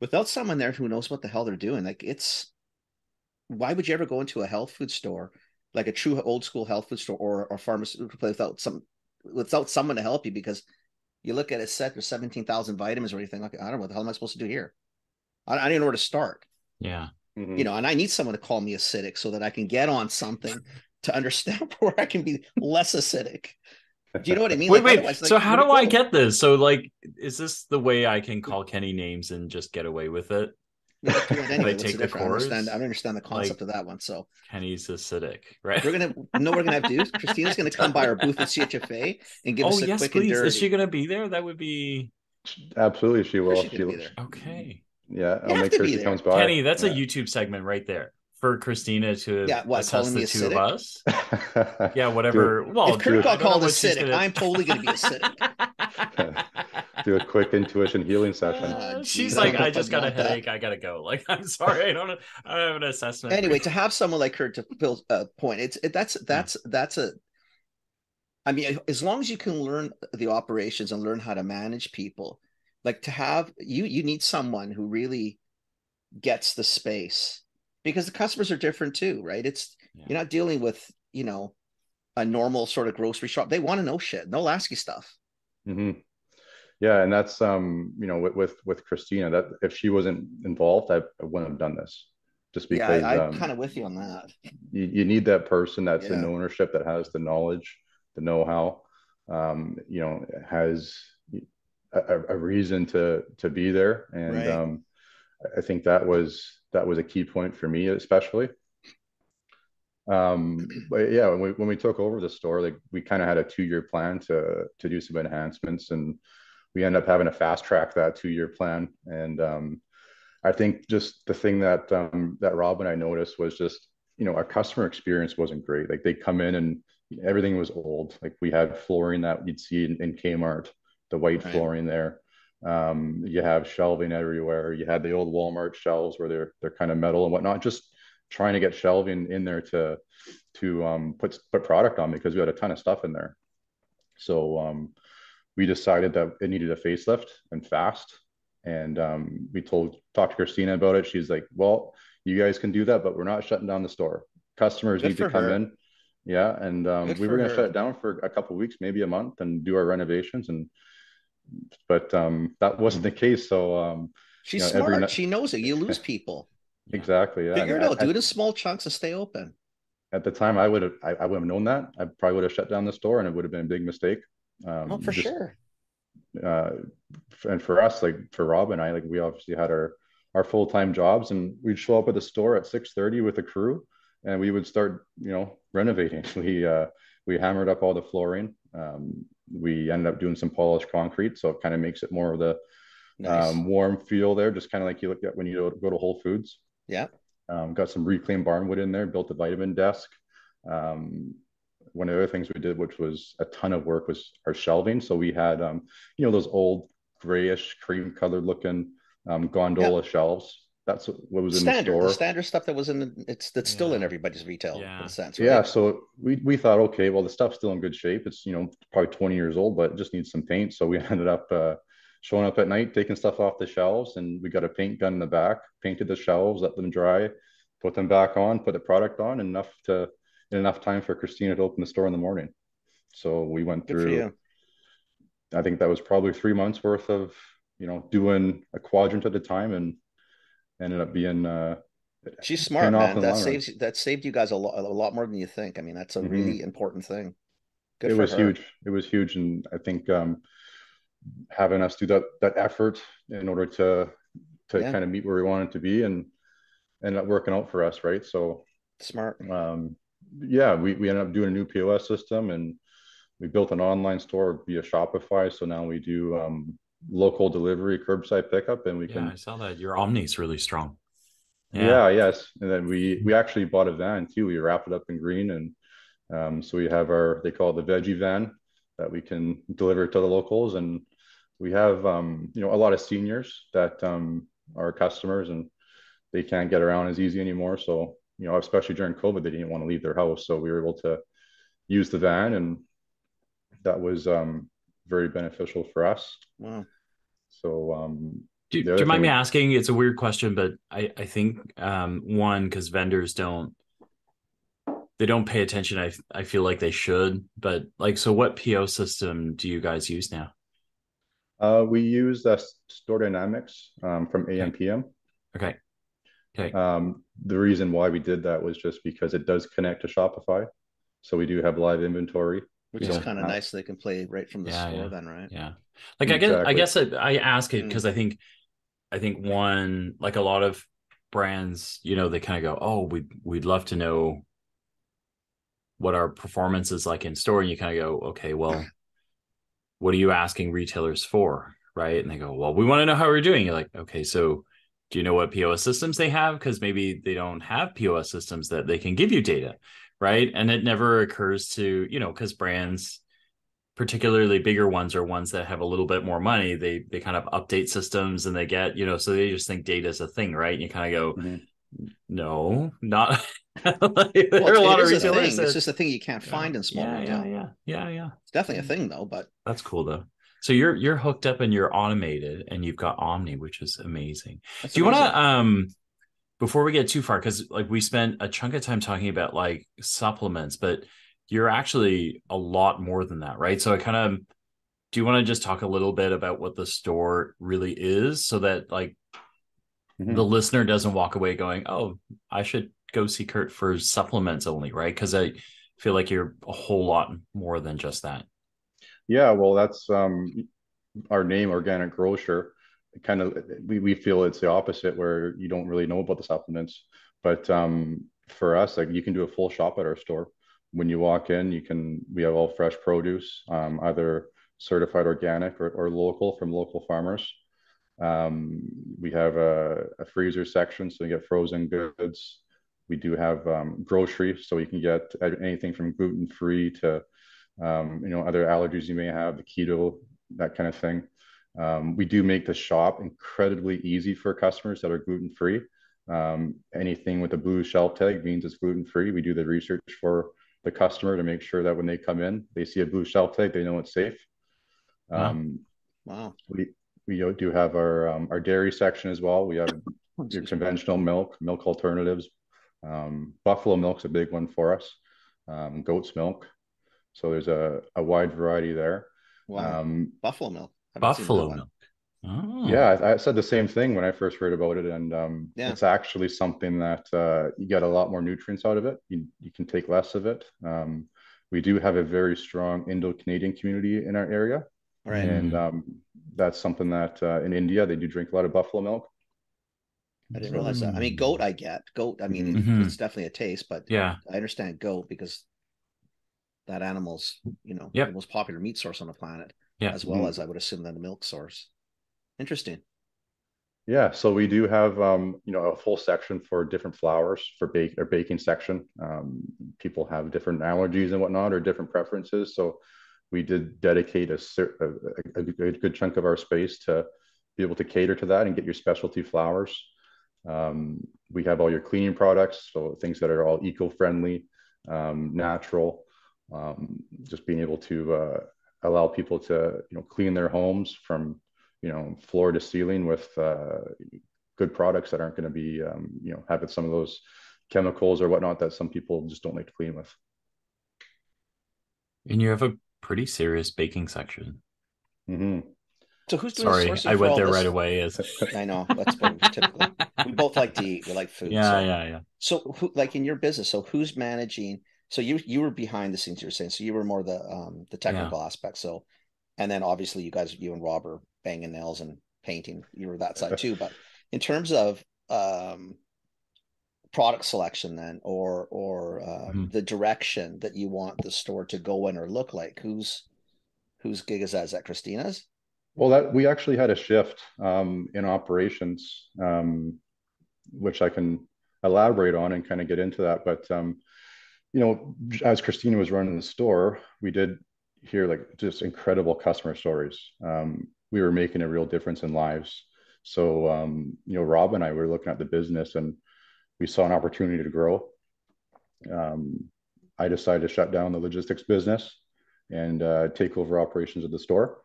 without someone there who knows what the hell they're doing, like it's why would you ever go into a health food store, like a true old school health food store or pharmaceutical place without someone to help you? Because you look at a set, there's 17,000 vitamins or anything. Like, I don't know what the hell am I supposed to do here? I didn't know where to start, Yeah. Mhm. and I need someone to call me acidic so that I can get on something to understand where I can be less acidic. Do you know what I mean? Wait, Like wait. otherwise, like So how where'd do it I go? get this? So like, is this the way I can call Kenny names and just get away with it? Yeah, you can do it If I anyway. What's the take the difference? I course, don't understand the concept like of that one. So Kenny's acidic, right? we're gonna know what we're gonna have to do. Christina's gonna come by our booth at CHFA and give Oh us a yes, quick and please. Is she dirty. gonna be there? That would be Absolutely, she Of course, will. she's gonna be there. okay. Yeah, You I'll have make to sure be she comes there. by. Kenny, that's a Yeah. YouTube segment right there for Christina to Yeah, what assess calling the me two of acidic? us. Yeah, Do whatever. If Well, Kurt I got don't know called what she's acidic, gonna. I'm totally gonna be acidic. a do a quick intuition healing session. She's Geez, I like, don't know I if I'd just got a want that. headache. I gotta go. Like, I'm sorry, I don't have an assessment for you. Anyway, to have someone like Kurt to Phil's point, Yeah. that's a. I mean, as long as you can learn the operations and learn how to manage people, like to have you need someone who really gets the space because the customers are different too, right? It's Yeah. you're not dealing with a normal sort of grocery shop. They want to know shit. They'll ask you stuff. Hmm. Yeah, and that's with Christina, that if she wasn't involved, I wouldn't have done this. Just Yeah, because I'm kind of with you on that. you need that person that's in Yeah, ownership, that has the knowledge, the know-how, has a reason to be there. And right. I think that was a key point for me, especially. But yeah, when we took over the store, like we kind of had a 2-year plan to do some enhancements, and we ended up having to fast track that 2-year plan. And I think just the thing that Rob and I noticed was just, our customer experience wasn't great. Like they come in and everything was old. Like we had flooring that you'd see in Kmart, the white Right. flooring there. You have shelving everywhere. You had the old Walmart shelves where they're kind of metal and whatnot. Just trying to get shelving in there to put product on, because we had a ton of stuff in there. So we decided that it needed a facelift and fast. And we talked to Christina about it. She's like, well, you guys can do that, but we're not shutting down the store. Customers Good need to for come her. in. Yeah. And Good we were for going to shut her. it down for a couple of weeks, maybe a month, and do our renovations. But that wasn't the case. So, She's every smart. night. She knows it. You lose people. Yeah. Exactly. Yeah. And Figure it out. Do it in small chunks and stay open. at the time, I would have known that. I probably would have shut down the store, and it would have been a big mistake. Oh, for Just sure. uh, and for us, like for Rob and I, like we obviously had our full-time jobs, and we'd show up at the store at 6:30 with a crew, and we would start renovating. We hammered up all the flooring. We ended up doing some polished concrete, so it kind of makes it more of the Nice. warm feel there, just kind of like you look at when you go to Whole Foods. Yeah. Got some reclaimed barnwood in there, built a vitamin desk. Um, one of the other things we did, which was a ton of work, was our shelving. So we had, those old grayish cream colored looking Yeah. gondola shelves. That's what was in the The store. standard stuff that was that's still in Yeah. everybody's retail in Yeah. a sense, Yeah, right? so we thought, okay, well, the stuff's still in good shape. It's, probably 20 years old, but it just needs some paint. So we ended up showing up at night, taking stuff off the shelves, and we got a paint gun in the back, painted the shelves, let them dry, put them back on, put the product on, enough time for Christina to open the store in the morning. So we went Good for through, you. I think that was probably 3 months worth of, doing a quadrant at a time, and ended up being She's paying smart, off man. in the long run. That saved you guys a lot more than you think. I mean, that's a Hmm. really important thing. Good It for was her. huge. It was huge, and I think having us do that effort in order to Yeah, kind of meet where we wanted to be, and ended up working out for us, right? So smart. um, yeah, we ended up doing a new POS system, and we built an online store via Shopify. So now we do local delivery, curbside pickup, and we Yeah, I can. saw that. Your Omni's really strong. Yeah. Yeah, yes, and then we actually bought a van too. We wrapped it up in green, and so we have they call it the veggie van that we can deliver to the locals. And we have, a lot of seniors that are customers, and they can't get around as easy anymore. So, especially during COVID, they didn't want to leave their house. So we were able to use the van, and that was very beneficial for us. Wow. So Do the other you mind me thing, asking? It's a weird question, but I think one, because vendors don't pay attention. I feel like they should, but like, so what PO system do you guys use now? we use Store Dynamics from Okay. AMPM. Okay. Okay. The reason why we did that was just because it does connect to Shopify. So we do have live inventory. We Which is Yeah. don't kind of have nice. They can play right from the Yeah. store Yeah. then, right? Yeah. Like, I exactly. guess I ask it Mm. because I think one, like a lot of brands, they kind of go, oh, we'd love to know what our performance is like in store. And you kind of go, okay, well, what are you asking retailers for? Right. And they go, well, we want to know how we're doing. You're like, okay, so do you know what POS systems they have? Because maybe they don't have POS systems that they can give you data. Right. And it never occurs to, because brands, particularly bigger ones, are ones that have a little bit more money. They kind of update systems, and they get, so they just think data is a thing, right? And you kind of go, Mhm. no, not. Like, Well, there are a it lot of is a retailers thing. It's that, just a thing you can't find in small yeah, yeah, retail. yeah, yeah, yeah. It's definitely a thing though, but That's cool though. So you're hooked up and you're automated, and you've got Omni, which is amazing. that's Do you want amazing. to before we get too far, because like we spent a chunk of time talking about like supplements, but you're actually a lot more than that, right? So I kind of do you want to just talk a little bit about what the store really is, so that like the Mhm. listener doesn't walk away going, oh, I should go see Kurt for supplements only, right? Because I feel like you're a whole lot more than just that. Yeah, well, that's our name, Organic Grocer. Kind of, we feel it's the opposite, where you don't really know about the supplements. But for us, like, you can do a full shop at our store. When you walk in, we have all fresh produce, either certified organic or local from local farmers. Um, we have a freezer section, so you get frozen goods. We do have grocery, so you can get anything from gluten free to other allergies you may have, the keto, that kind of thing. We do make the shop incredibly easy for customers that are gluten free. Anything with a blue shelf tag means it's gluten free. We do the research for the customer to make sure that when they come in, they see a blue shelf tag, they know it's safe. Wow. Um, Wow. we do have our dairy section as well. We have your Excuse me. conventional milk alternatives. Buffalo milk's a big one for us. Goat's milk. So there's a wide variety there. Wow. Um, Buffalo milk. Haven't seen that Buffalo one. milk. Oh. yeah, I said the same thing when I first heard about it, and Yeah. it's actually something that you get a lot more nutrients out of it. You can take less of it. We do have a very strong Indo-Canadian community in our area, All right. and Mm. that's something that in India they do drink a lot of buffalo milk. I didn't So realize that. I mean, goat, I get. Goat, I mean, mhm. Hmm. it's definitely a taste, but Yeah. I understand goat because that animal's, the Yep. most popular meat source on the planet, Yeah. as well Mhm. as I would assume that a milk source. Interesting. Yeah, so we do have a full section for different flours for baking section. People have different allergies and whatnot or different preferences. So we did dedicate a good chunk of our space to be able to cater to that and get your specialty flours. We have all your cleaning products, so things that are all eco-friendly, natural, just being able to allow people to clean their homes from floor to ceiling with good products that aren't going to be having some of those chemicals or whatnot that some people just don't like to clean with. And you have a pretty serious baking section. Mm-hmm. So who's doing the Sorry, sourcing I for went all there right this? away. As I know that's what typically we both like to eat. We like food. yeah, yeah, yeah. So who, like in your business, so who's managing? So you were behind the scenes, you were saying. So you were more the Yeah. technical aspect. So, and then obviously you and Rob are banging nails and painting. You were that side too. But in terms of product selection, then, or Mhm. the direction that you want the store to go in or look like, whose gig is that? Is that Christina's? Well, that we actually had a shift in operations, which I can elaborate on and kind of get into that. But as Christina was running the store, we did hear like just incredible customer stories. We were making a real difference in lives. So, Rob and I were looking at the business and we saw an opportunity to grow. Um, I decided to shut down the logistics business and take over operations of the store.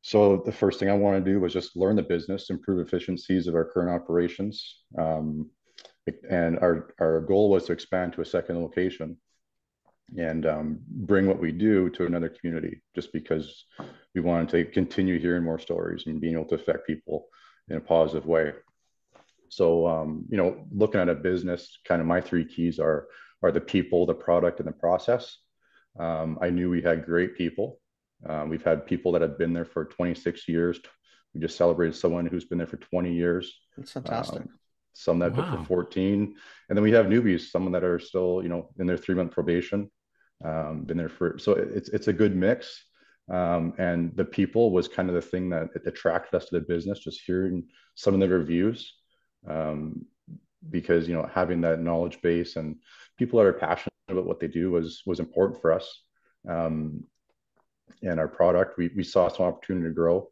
So the first thing I want to do was just learn the business, improve efficiencies of our current operations. And our goal was to expand to a second location and bring what we do to another community just because we wanted to continue hearing more stories and being able to affect people in a positive way. So, looking at a business, kind of my three keys are the people, the product, and the process. I knew we had great people. We've had people that have been there for 26 years. We just celebrated someone who's been there for 20 years. That's fantastic. Um, some that have been for Wow. 14. And then we have newbies, some that are still, in their 3 month probation, been there for, so it's a good mix. And the people was kind of the thing that attracted us to the business, just hearing some of the reviews. Um, because having that knowledge base and people that are passionate about what they do was important for us. Um, and our product, we saw some opportunity to grow.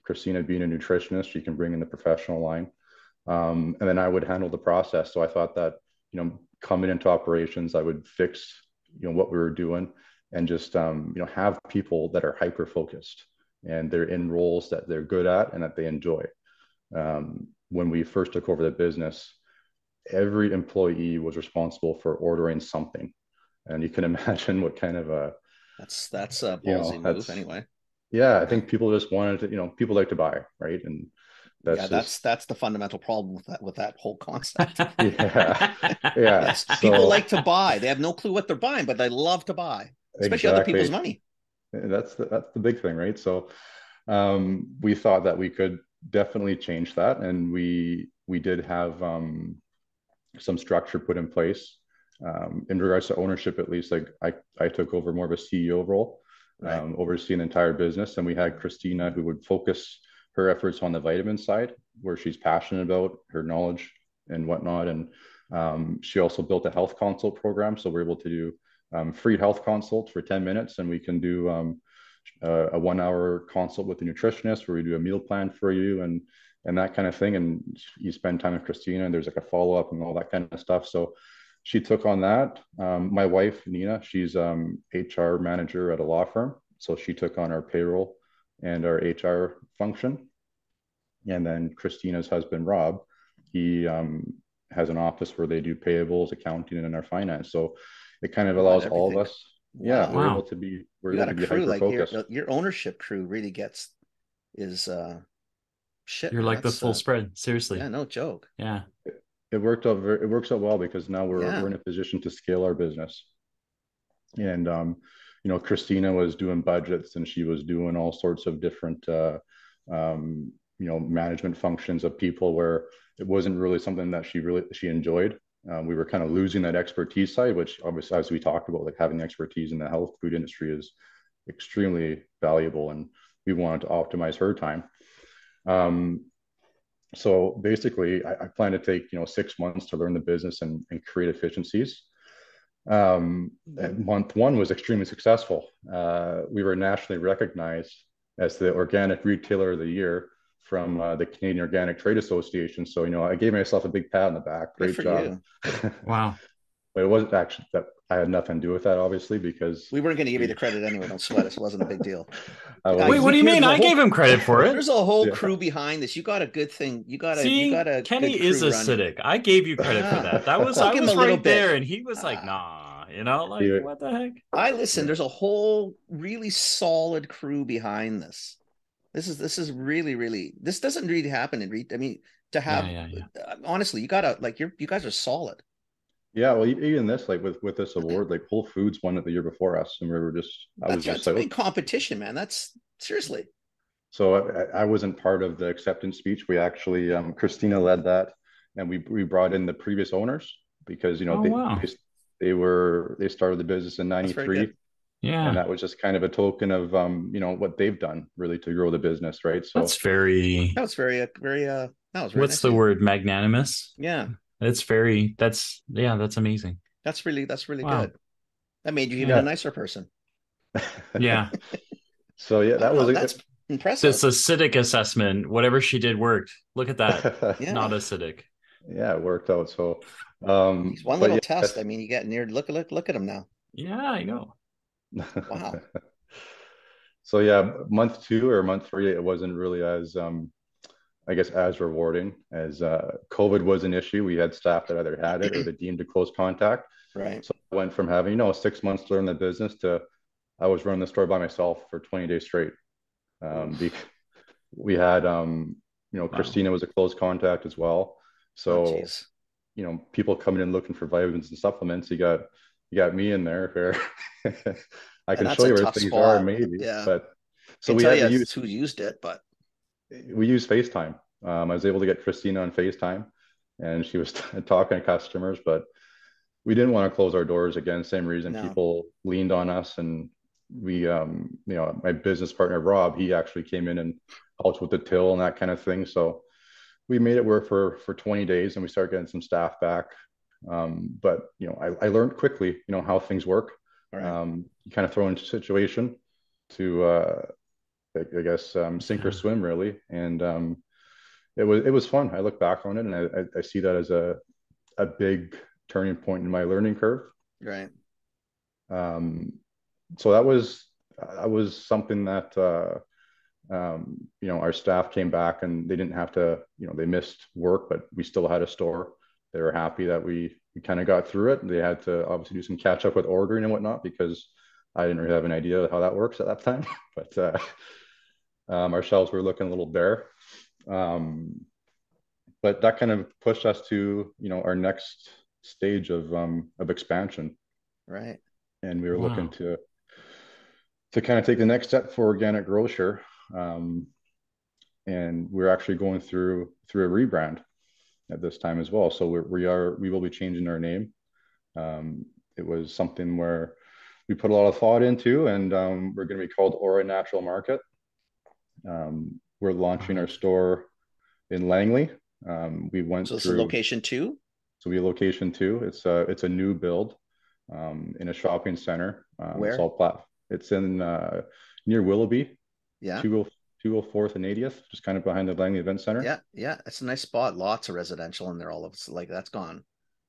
Christina being a nutritionist, she can bring in the professional line. And then I would handle the process. So I thought that, coming into operations, I would fix, what we were doing and just, have people that are hyper focused and they're in roles that they're good at and that they enjoy. When we first took over the business, every employee was responsible for ordering something. And you can imagine what kind of That's a ballsy move that's, anyway. yeah, I think people just wanted to, people like to buy, right? And Yeah, that's just, that's the fundamental problem with that whole concept. yeah, yeah. Yes, people So like to buy. They have no clue what they're buying, but they love to buy, especially other people's exactly, money. that's the big thing, right? So we thought that we could definitely change that, and we did have some structure put in place in regards to ownership. At least, like I took over more of a CEO role, Right. overseeing the entire business, and we had Christina who would focus her efforts on the vitamin side, where she's passionate about her knowledge and whatnot. And she also built a health consult program, so we're able to do free health consults for 10 minutes, and we can do a 1 hour consult with a nutritionist where we do a meal plan for you and that kind of thing. And you spend time with Christina and there's like a follow up and all that kind of stuff. So she took on that. My wife, Nina, she's HR manager at a law firm. So she took on our payroll and our HR function. And then Christina's husband, Rob, he has an office where they do payables, accounting, and our finance. So it kind of You got allows all of everything. us. Yeah, Wow. Wow. we're You able got to a be crew hyper like focused. your ownership crew really gets is shit, You're man. like the That's full spread. yeah, Seriously. no joke. Yeah. It works out well because now we're Yeah. in a position to scale our business. And Christina was doing budgets and she was doing all sorts of different management functions of people where it wasn't really something that she enjoyed. We were kind of losing that expertise side, which obviously, as we talked about, like having expertise in the health food industry is extremely valuable, and we wanted to optimize her time. Um, So basically, I plan to take 6 months to learn the business and create efficiencies. Month one was extremely successful. We were nationally recognized as the Organic Retailer of the Year from the Canadian Organic Trade Association. So, I gave myself a big pat on the back. Good Great for job. you. Wow. But it wasn't actually that I had nothing to do with that, obviously, because We weren't going to give you the credit anyway. Don't sweat us. It wasn't a big deal. I Wait, what do you mean? I gave him credit for it. There's a whole Yeah. crew behind this. You got a good thing. You got See, a Kenny good is crew running. acidic. I gave you credit for that. That was I'll I give him was a little right bit. there, and he was like, "Nah," like Yeah. what the heck? I listen. Yeah. There's a whole really solid crew behind this. This is really, really. This doesn't really happen in. I mean, to have honestly, you gotta like you guys are solid. Yeah, well, even this, like with this award, like Whole Foods won it the year before us, and we were just, I was just That's a like, big competition, man. That's seriously. so I wasn't part of the acceptance speech. We actually, Christina led that, and we brought in the previous owners because Oh, wow. they started the business in That's very '93, good. Yeah, and that was just kind of a token of what they've done really to grow the business, right? So that's very. That was very that was very What's nice the of you. word? Magnanimous. Yeah, It's very. That's amazing. that's really Wow. good. That made you even Yeah. a nicer person. Yeah. so yeah, that was that's impressive. This acidic assessment, whatever she did worked. Look at that. Yeah. Not acidic. Yeah, it worked out. So He's one little test. I mean, you get near. Look at him now. Yeah, I know. Wow. So yeah, month two or month three, it wasn't really as I guess as rewarding as COVID was an issue. We had staff that either had it or they deemed a close contact. Right. So I went from having 6 months to learn the business to I was running the store by myself for 20 days straight. We had Christina was a close contact as well. So people coming in looking for vitamins and supplements. You got me in there where I can show you where things are maybe. Yeah. But so we had to use who used it, but we use FaceTime. I was able to get Christina on FaceTime and she was talking to customers, but we didn't want to close our doors again. Same reason people leaned on us, and we, my business partner, Rob, he actually came in and helped with the till and that kind of thing. So we made it work for 20 days and we started getting some staff back. But, I learned quickly, how things work. Right. You kind of throw into a situation to, I guess, sink or swim really. And it was fun. I look back on it and I see that as a big turning point in my learning curve. Right. So that was something that our staff came back and they didn't have to, they missed work, but we still had a store. They were happy that we kind of got through it. They had to obviously do some catch up with ordering and whatnot because I didn't really have an idea how that works at that time. But our shelves were looking a little bare. But that kind of pushed us to, our next stage of expansion. Right. And we were looking to kind of take the next step for Organic Grocer. And we're actually going through a rebrand at this time as well. So we will be changing our name. It was something where we put a lot of thought into, and we're going to be called Aura Natural Market. We're launching our store in Langley. We went through. So it's location 2. So we have location 2. It's a new build in a shopping center. Where? It's in near Willoughby. Yeah. 204th and 80th, just kind of behind the Langley Event Center. Yeah. It's a nice spot. Lots of residential in there. All of it's like that's gone.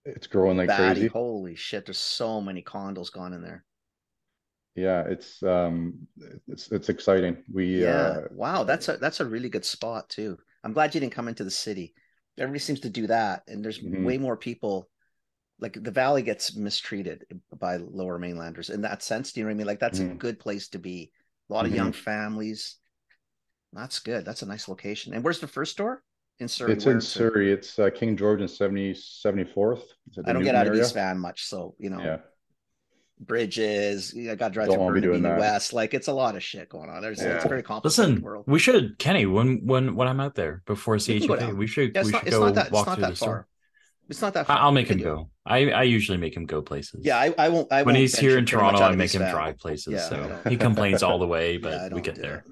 It's growing like crazy. Holy shit! There's so many condos gone in there. Yeah, it's exciting. Wow, that's a really good spot too. I'm glad you didn't come into the city. Everybody seems to do that, and there's way more people. Like the valley gets mistreated by lower mainlanders in that sense. Do you know what I mean? Like that's a good place to be. A lot of young families. That's good. That's a nice location. And where's the first store? In Surrey. It's in Surrey. It's King George and 74th. I don't get out of East Van much, so Yeah. Bridges. I got to drive through Burnaby in the West. Like it's a lot of shit going on. It's a very complicated world. We should, Kenny, when I'm out there before CHFA, we should go walk through the store. It's not that far. I'll make him go. I usually make him go places. Yeah, I won't. When he's here in Toronto, I make him drive places. Yeah, so he complains all the way, but we get there.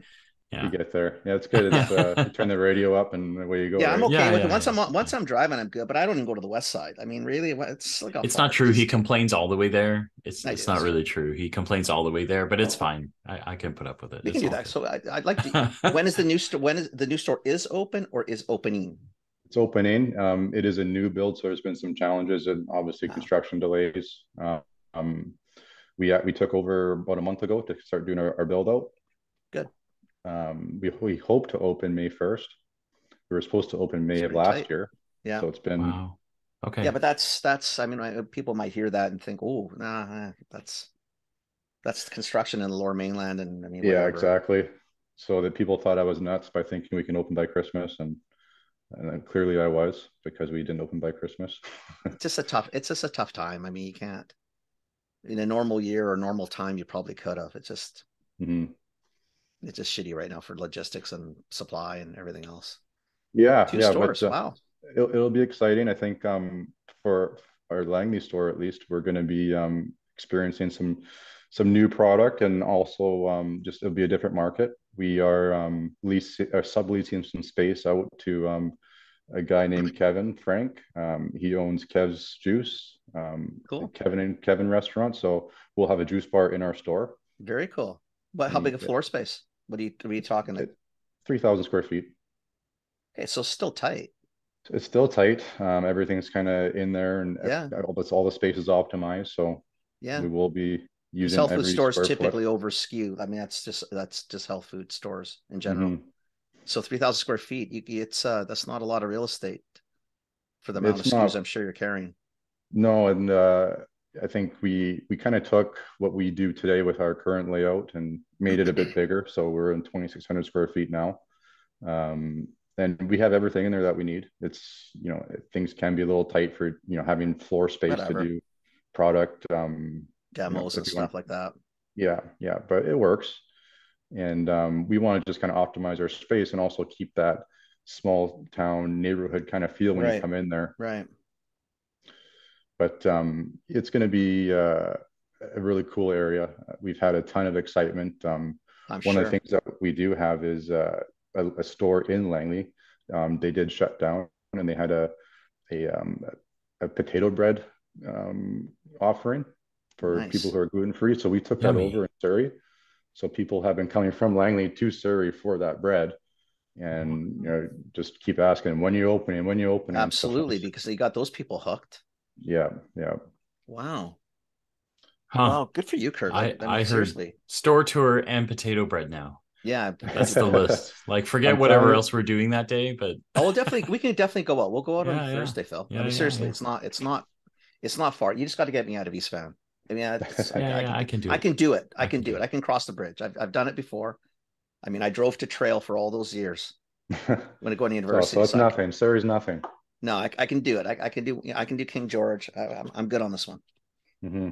You Yeah. get there. Yeah, it's good. It's you turn the radio up and away you go, Yeah, I'm right? okay Yeah, with it. yeah, yeah. Once I'm driving, I'm good. But I don't even go to the west side. I mean, really, it's like how It's far not it true. He is. complains all the way there. It's I it's do. not really true. He complains all the way there, but it's fine. I can put up with it. We can It's do all that. good. So I'd like to. When is the new store? When is the new store is open or is opening? It's opening. It is a new build, so there's been some challenges and obviously Wow. construction delays. Um, we took over about a month ago to start doing our build out. Good. We hope to open May 1st. We were supposed to open It's May of pretty last tight. year, Yeah. so it's been Wow. Yeah, Okay. but that's. I mean, people might hear that and think, "Oh, nah, that's construction in the Lower Mainland," and I mean, yeah, whatever. exactly. So that people thought I was nuts by thinking we can open by Christmas, and then clearly I was because we didn't open by Christmas. It's just a tough time. I mean, you can't in a normal year or normal time, you probably could have. Mhm. It's just shitty right now for logistics and supply and everything else. Yeah, Two yeah, but stores. Wow. it'll be exciting. I think for our Langley store at least, we're going to be experiencing some new product and also just it'll be a different market. We are subleasing some space out to a guy named Kevin Frank. He owns Kev's Juice, the Cool. Kevin restaurant. So we'll have a juice bar in our store. Very cool. But how big a floor space? What are you talking like? 3,000 square feet. Okay, so still tight. It's still tight. Everything's kind of in there, and Yeah. all the space is optimized. So Yeah. we will be Because using health food every stores square foot. typically over skew. I mean, that's just health food stores in general. Hmm. So 3,000 square feet, it's that's not a lot of real estate for the amount of It's SKUs not I'm sure you're carrying. no, and I think we kind of took what we do today with our current layout and made it a bit bigger. So we're in 2,600 square feet now. Um, and we have everything in there that we need. It's, things can be a little tight for, having floor space to Whatever. do product. Demos and If you want, stuff like that. yeah, yeah, but it works. And we want to just kind of optimize our space and also keep that small town neighborhood kind of feel when you Right. come in there. Right. But it's going to be a really cool area. We've had a ton of excitement. I'm One of the sure. things that we do have is a store in Langley. They did shut down, and they had a, um, a potato bread offering for people Nice. who are gluten free. So we took that over Yummy. in Surrey. So people have been coming from Langley to Surrey for that bread, and just keep asking when you opening, when you opening. So Absolutely, because they got those people hooked. yeah, yeah. Wow. Huh. Wow. Good for you, Kurt. Like, I I mean, I heard seriously. store tour and potato bread now. Yeah. That's the list. Like forget I'm telling whatever you, else we're doing that day, but Oh, we can definitely go out. We'll go out on yeah, yeah. Thursday, Phil. I Yeah, mean, yeah, seriously, yeah. it's not far. You just got to get me out of East Van. I mean, Yeah, yeah, I can do I it. can do it. I I can can do do it. it. I can cross the bridge. I've done it before. I mean, I drove to Trail for all those years when I go to so university. it's So nothing. Surrey's nothing. no, I can do it. I can do King George. I'm good on this one. Hmm.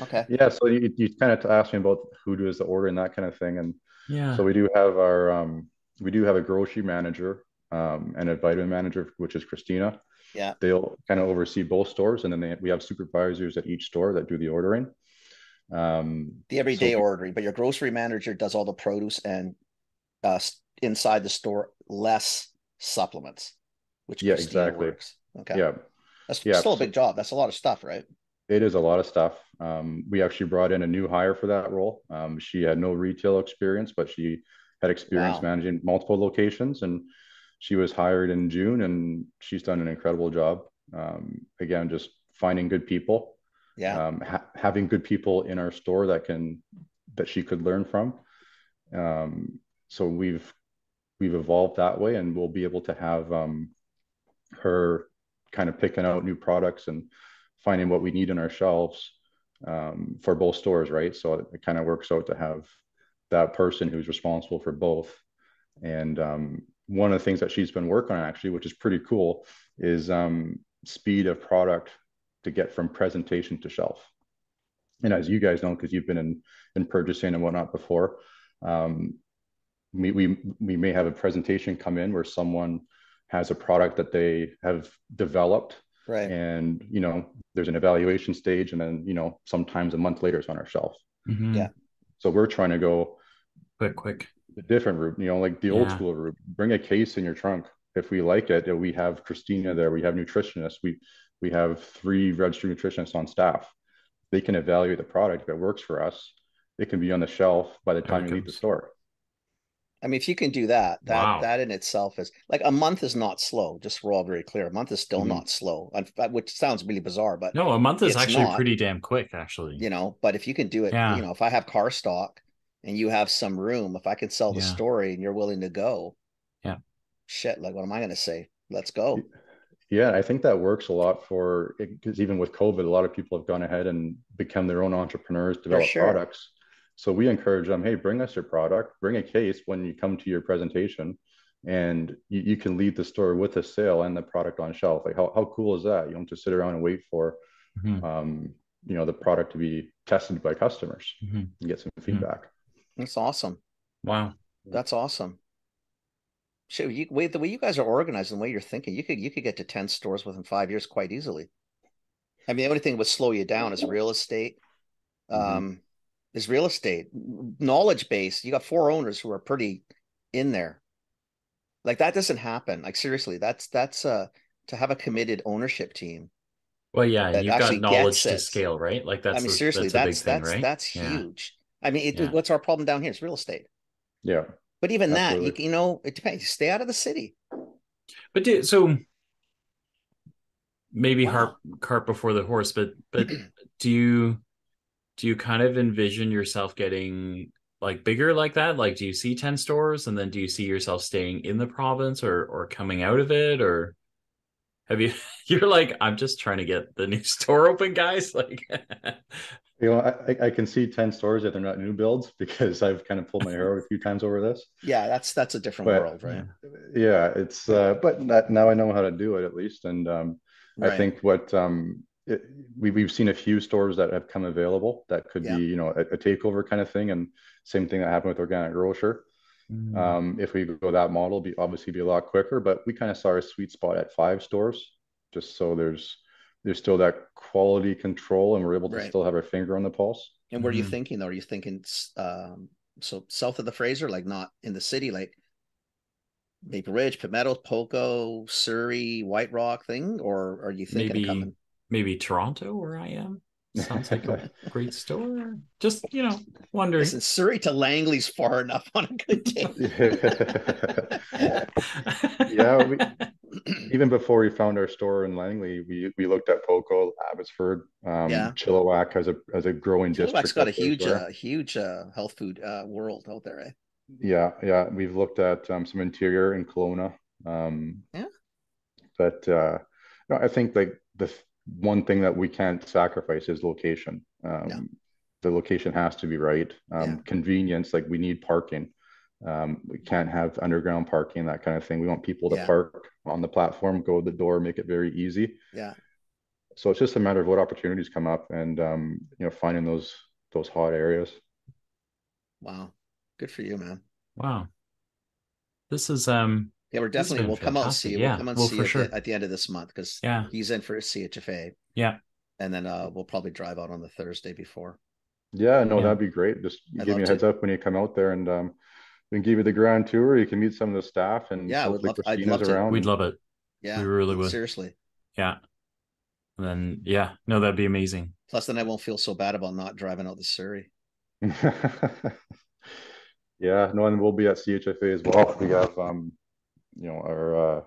Okay. Yeah, so you kind of asked me about who does the order and that kind of thing, and so Yeah. we do have a grocery manager and a vitamin manager, which is Christina. Yeah. They'll kind of oversee both stores, and then we have supervisors at each store that do the ordering. The So everyday ordering, but your grocery manager does all the produce and uh, inside the store less supplements, which yeah, Christina exactly. works. Okay. Yeah, That's yeah. still a So big job. That's a lot of stuff, right? it is a lot of stuff. We actually brought in a new hire for that role. She had no retail experience, but she had experience Wow. managing multiple locations, and she was hired in June, and she's done an incredible job. Again, just finding good people, Yeah. having good people in our store that she could learn from. So we've evolved that way, and we'll be able to have her kind of picking out new products and finding what we need in our shelves for both stores, right? So it kind of works out to have that person who's responsible for both. And one of the things that she's been working on actually, which is pretty cool, is speed of product to get from presentation to shelf. And as you guys know, because you've been in purchasing and whatnot before, um, we may have a presentation come in where someone has a product that they have developed, Right. and there's an evaluation stage, and then sometimes a month later it's on our shelf. Hmm. Yeah. So we're trying to go Quick, quick. the different route, like the old Yeah. school route. Bring a case in your trunk. If we like it, we have Christina there. We have nutritionists. We have 3 registered nutritionists on staff. They can evaluate the product. If it works for us, it can be on the shelf by the There time it you leave the goes. store. I mean, if you can do that, Wow. that in itself is like a month is not slow. Just we're all very clear. A month is still Mhm. not slow, which sounds really bizarre, but No, a month is it's actually not. pretty damn quick, actually. But if you can do it, Yeah. if I have car stock and you have some room, if I can sell the Yeah. story and you're willing to go, Yeah. shit, like what am I going to say? Let's go. Yeah, I think that works a lot for because even with COVID, a lot of people have gone ahead and become their own entrepreneurs, For develop sure. products. So we encourage them, hey, bring us your product, bring a case when you come to your presentation, and you can leave the store with a sale and the product on shelf. Like how cool is that? You don't just sit around and wait for Hmm. the product to be tested by customers Hmm. and get some Hmm. feedback. That's awesome. Wow. That's awesome. Shit, the way you guys are organized and the way you're thinking, you could get to 10 stores within 5 years quite easily. I mean, the only thing that would slow you down is real estate. Mm-hmm. Um, is real estate knowledge base. You got 4 owners who are pretty in there. Like that doesn't happen. Like seriously, that's to have a committed ownership team Well, yeah, and that you've got actually knowledge gets to it. scale, right? Like I mean, seriously, that's a big thing, right? that's Yeah. huge. I mean, Yeah. what's our problem down here? It's real estate. Yeah, But even that, absolutely. it depends. You stay out of the city. So maybe Wow. cart before the horse, but do you kind of envision yourself getting like bigger like that? Like, do you see 10 stores and then do you see yourself staying in the province or coming out of it? Or have you, you're like, I'm just trying to get the new store open, guys? Like, I can see 10 stores that they're not new builds because I've kind of pulled my hair out a few times over this. Yeah, that's a different But world, right? yeah, it's now I know how to do it at least. And I Right. think we've seen a few stores that have come available that could be, Yeah. a takeover kind of thing. And same thing that happened with Organic Grocer. mm, If we go that model, be a lot quicker. But we kind of saw our sweet spot at 5 stores, just so there's still that quality control, and we're able to Right. still have our finger on the pulse. And where are you mhm. thinking though? Are you thinking so south of the Fraser, like not in the city, like Maple Ridge, Palmetto, Poco, Surrey, White Rock thing, or are you thinking of maybe coming? maybe Toronto where I am. Sounds like a great store. Just, wondering. Listen, Surrey to Langley's far enough on a good day. Yeah, even before we found our store in Langley, we looked at Poco, Abbotsford, Yeah, Chilliwack has a growing Chilliwack's district got up a there as well. huge health food world out there, eh? Yeah, we've looked at some interior in Kelowna, um, Yeah, but no, I think like one thing that we can't sacrifice is location. no, The location has to be right. yeah, Convenience, like we need parking. We can't have underground parking, that kind of thing. We want people to yeah, park on the platform, go to the door, make it very easy. yeah. So it's just a matter of what opportunities come up and finding those hot areas. Wow, good for you, man. Wow. This is Yeah, this has been we'll come out and see fantastic. you. We'll Yeah. come and Well, see for you sure. at the end of this month because Yeah. he's in for CHFA, Yeah. and then we'll probably drive out on the Thursday before. Yeah, no, Yeah. that'd be great. Just I'd give me love a to. heads up when you come out there, and we can give you the grand tour. You can meet some of the staff, and Yeah, I would hopefully love. I'd Christina's love to. We'd around. love it. We Yeah, really would. seriously. Yeah. And then yeah, no, that'd be amazing. Plus, then I won't feel so bad about not driving out to Surrey. Yeah, no, and we'll be at CHFA as well. We have our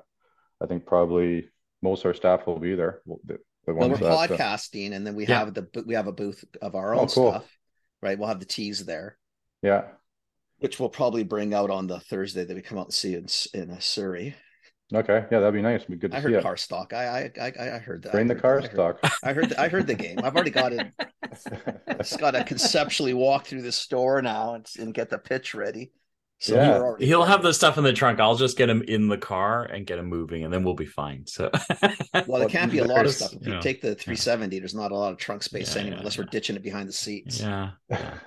I think probably most of our staff will be there. The Well, we're ones that podcasting, and then Yeah. we have a booth of our oh, own cool. stuff, right? We'll have the teas there, Yeah. which we'll probably bring out on the Thursday that we come out and see in Surrey. Okay. Yeah, that'd be nice. It'd be good to I see heard it. car stock. I heard that. Bring the car stock. I heard the game. I've already got it. Just got to conceptually walk through the store now and get the pitch ready. So we're Yeah. already He'll there. have the stuff in the trunk. I'll just get him in the car and get him moving, and then we'll be fine. So, Well, there Well, can't be a lot of just, stuff. If we take the yeah, 370, there's not a lot of trunk space yeah, anyway, yeah, unless we're ditching it behind the seats. yeah, yeah.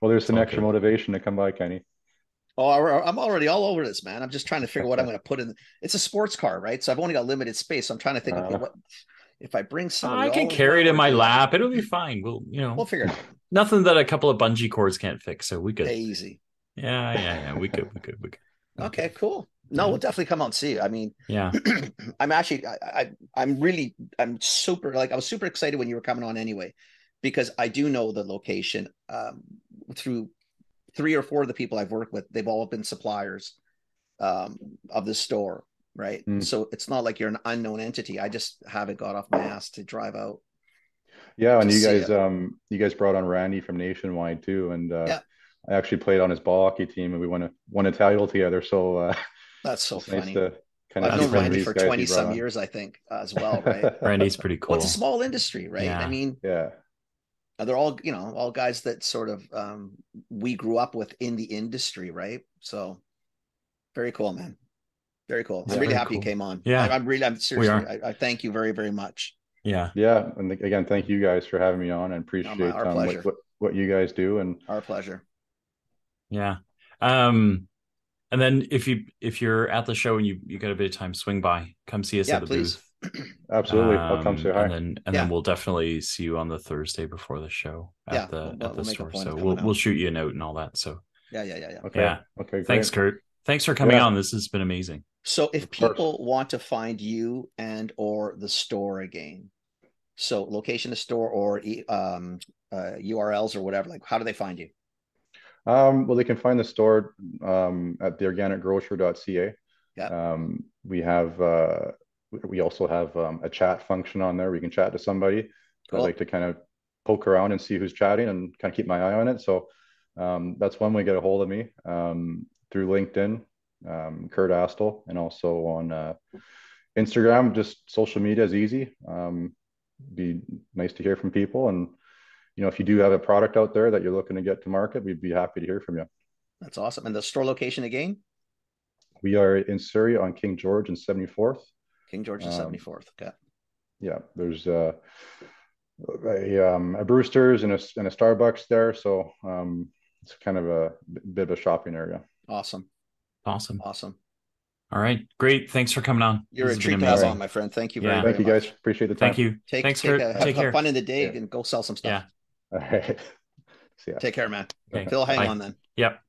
Well, there's It's some all extra good. motivation to come by, Kenny. Oh, I'm already all over this, man. I'm just trying to figure what I'm going to put in. It's a sports car, right? So I've only got limited space. So I'm trying to think, okay, Uh, what if I bring somebody I can all in carry one it in or my do I? lap. It'll be fine. We'll figure it out. Nothing that a couple of bungee cords can't fix. So we good. Hey, easy. Yeah. We could. Okay, cool. No, Yeah. we'll definitely come out and see you. I mean, Yeah. I'm actually, I'm super, like, I was super excited when you were coming on anyway, because I do know the location through 3 or 4 of the people I've worked with. They've all been suppliers of the store, right? Mm. So it's not like you're an unknown entity. I just haven't got off my ass to drive out Yeah, to and see it. you guys brought on Randy from Nationwide too, and Yeah, I actually played on his ball hockey team, and we won a title together. So that's so it's nice funny. to kind of I've see known some of That's Randy these for guys 20 you brought some on. years, I think, as well, right? Randy's pretty Well, it's a cool. small industry, right? I Yeah. mean, Yeah, they're all, all guys that sort of we grew up with in the industry, right? So very cool, man. Very cool. It's I'm really very happy you cool. came on. Yeah, I'm we seriously, are. I thank you very, very much. Yeah. yeah, and again, thank you guys for having me on, and appreciate Our pleasure. what you guys do, and Our pleasure. Yeah. And then if you're at the show and you got a bit of time, swing by, come see us Yeah, at the please. booth. absolutely, I'll come say And hi. then we'll definitely see you on the Thursday before the show Yeah, at the we'll make a store. point So of coming we'll out. shoot you a note and all that. So Yeah. Okay, yeah. okay, Thanks, great. Kurt. Thanks for coming Yeah, on. This has been amazing. So if of course. people want to find you and or the store again, so location of store or URLs or whatever, like how do they find you? Well, they can find the store at theorganicgrocer.ca. Yeah, We also have a chat function on there. We can chat to somebody. I cool. like to kind of poke around and see who's chatting and kind of keep my eye on it. So that's one way to get a hold of me through LinkedIn, Kurt Astle, and also on Instagram. Just social media is easy. Be nice to hear from people, and if you do have a product out there that you're looking to get to market, we'd be happy to hear from you. That's awesome. And the store location again? We are in Surrey on King George and 74th. King George and 74th. Okay. Yeah, there's a Brewster's and a Starbucks there, so it's kind of a bit of a shopping area. Awesome. Awesome. All right, great. Thanks for coming on. You're This a has been treat to have amazing. on, my friend. Thank you Yeah. very Thank you much. guys. Appreciate the time. Thank you. Thanks, Kurt. Take care. Have fun in the day Yeah. and go sell some stuff. Yeah. All right. See ya. Take care, man. Okay. Phil, hang Bye. on then. Yep.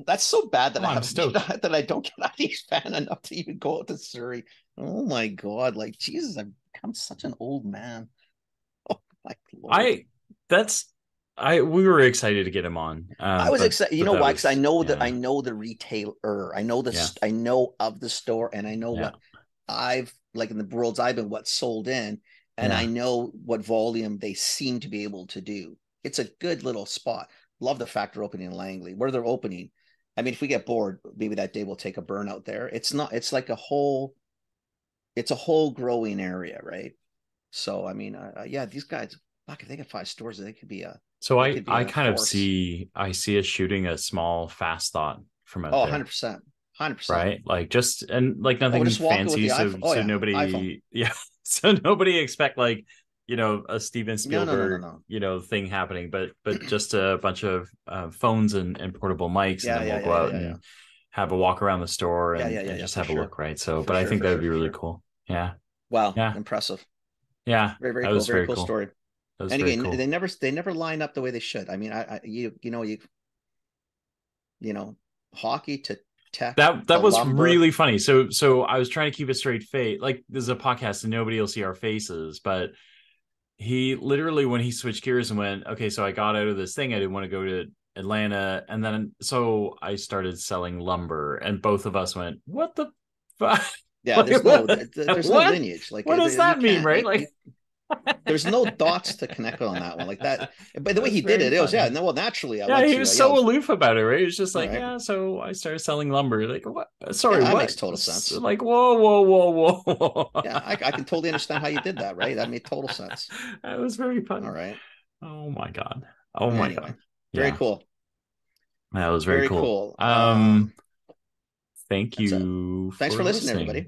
That's so bad that I'm stoked. that I don't get out of fan enough to even go out to Surrey. Oh my God. Like, Jesus, I've become such an old man. Oh my Lord. We were excited to get him on. I was excited. You know why? Because I know that yeah. I know the retailer. I know Yeah. I know of the store, and I know Yeah. what I've like in the worlds I've been what's sold in, and Yeah. I know what volume they seem to be able to do. It's a good little spot. Love the fact they're opening in Langley. Where they're opening, I mean, if we get bored, maybe that day we'll take a burn out there. It's not. It's like it's a whole growing area, right? So I mean, yeah, these guys. Fuck, if they get 5 stores, they could be a. So They could be I a kind of force. see us shooting a small fast thought from out Oh, there. 100%. 100%. Right? Like just and like nothing just walk it with fancy. the So iPhone. Oh, so yeah. nobody iPhone. yeah. So nobody expect like, a Steven Spielberg, No. thing happening, but just a bunch of phones and portable mics, and then we'll go out and have a walk around the store and just have a look, right? So, but I think that would be really cool. Yeah. Wow. Yeah. Impressive. Yeah. Very, very cool. Very cool story. That was And very again, cool. they never line up the way they should. I mean, hockey to tech. That was lumber. really funny. So I was trying to keep a straight face. Like, this is a podcast and nobody will see our faces, but he literally, when he switched gears and went, okay, so I got out of this thing, I didn't want to go to Atlanta, and then so I started selling lumber, and both of us went, what the fuck? Yeah, there's no lineage. Like, what does that mean, right? Like, there's no dots to connect on that one. Like that. By the way he did it, it was naturally. He was so aloof about it, right? It was just like, yeah. So I started selling lumber. Like, what? Sorry, that what? makes total sense. Like, whoa. Yeah, I can totally understand how you did that, right? That made total sense. That was very funny. All right. Oh my God. Oh my God. Very cool. That was very cool. Thank you. Thanks for listening, everybody.